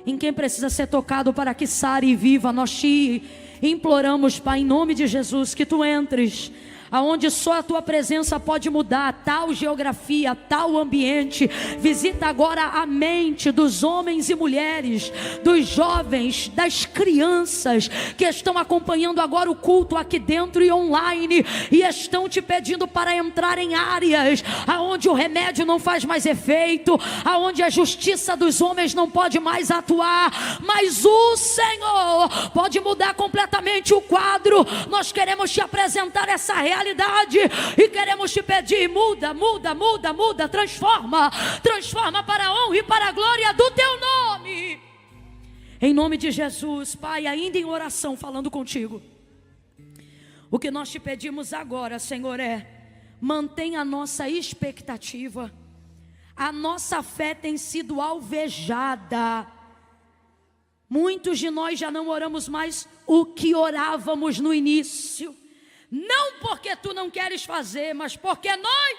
em quem precisa ser tocado para que sare e viva. Nós te imploramos, Pai, em nome de Jesus, que tu entres aonde só a tua presença pode mudar tal geografia, tal ambiente. Visita agora a mente dos homens e mulheres, dos jovens, das crianças que estão acompanhando agora o culto aqui dentro e online, e estão te pedindo para entrar em áreas aonde o remédio não faz mais efeito, aonde a justiça dos homens não pode mais atuar, mas o Senhor pode mudar completamente o quadro. Nós queremos te apresentar essa realidade e queremos te pedir: muda, muda, muda, muda, transforma, transforma para a honra e para a glória do teu nome, em nome de Jesus. Pai, ainda em oração, falando contigo, o que nós te pedimos agora, Senhor, é: mantenha a nossa expectativa. A nossa fé tem sido alvejada. Muitos de nós já não oramos mais o que orávamos no início, não porque tu não queres fazer, mas porque nós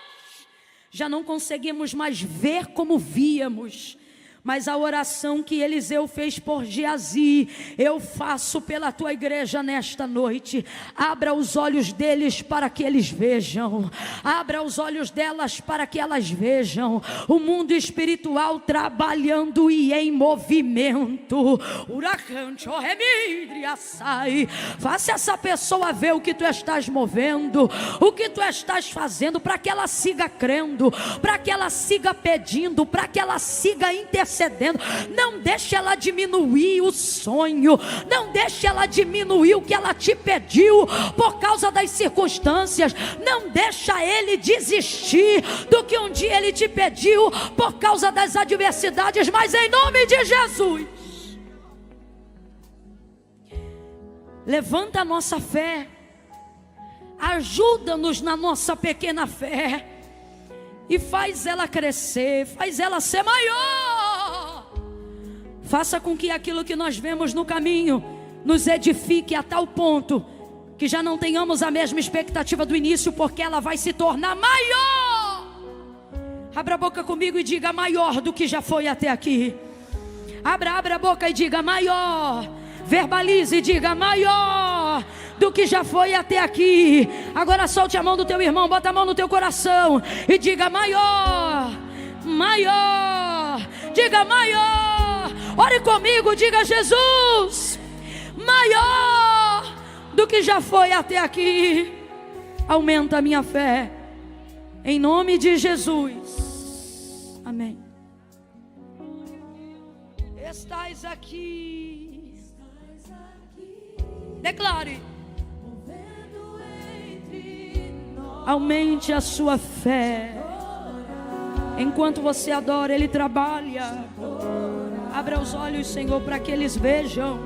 já não conseguimos mais ver como víamos. Mas a oração que Eliseu fez por Geazi, eu faço pela tua igreja nesta noite. Abra os olhos deles para que eles vejam, abra os olhos delas para que elas vejam o mundo espiritual trabalhando e em movimento. Faça essa pessoa ver o que tu estás movendo, o que tu estás fazendo, para que ela siga crendo, para que ela siga pedindo, para que ela siga intercedendo. Não deixe ela diminuir o sonho, não deixe ela diminuir o que ela te pediu por causa das circunstâncias. Não deixa ele desistir do que um dia ele te pediu por causa das adversidades, mas em nome de Jesus, levanta a nossa fé, ajuda-nos na nossa pequena fé e faz ela crescer, faz ela ser maior. Faça com que aquilo que nós vemos no caminho nos edifique a tal ponto que já não tenhamos a mesma expectativa do início, porque ela vai se tornar maior. Abra a boca comigo e diga: maior do que já foi até aqui. Abra a boca e diga: maior. Verbalize e diga: maior do que já foi até aqui. Agora solte a mão do teu irmão, bota a mão no teu coração e diga: maior, maior. Diga: maior. Ore comigo, diga: Jesus, maior do que já foi até aqui. Aumenta a minha fé, em nome de Jesus. Amém. Estás aqui. Declare. Aumente a sua fé. Enquanto você adora, Ele trabalha. Abra os olhos, Senhor, para que eles vejam.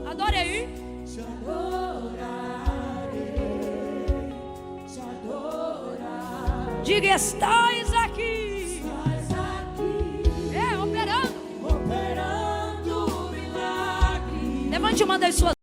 Adore aí. Diga: estás aqui. É, operando milagre. Levante uma das suas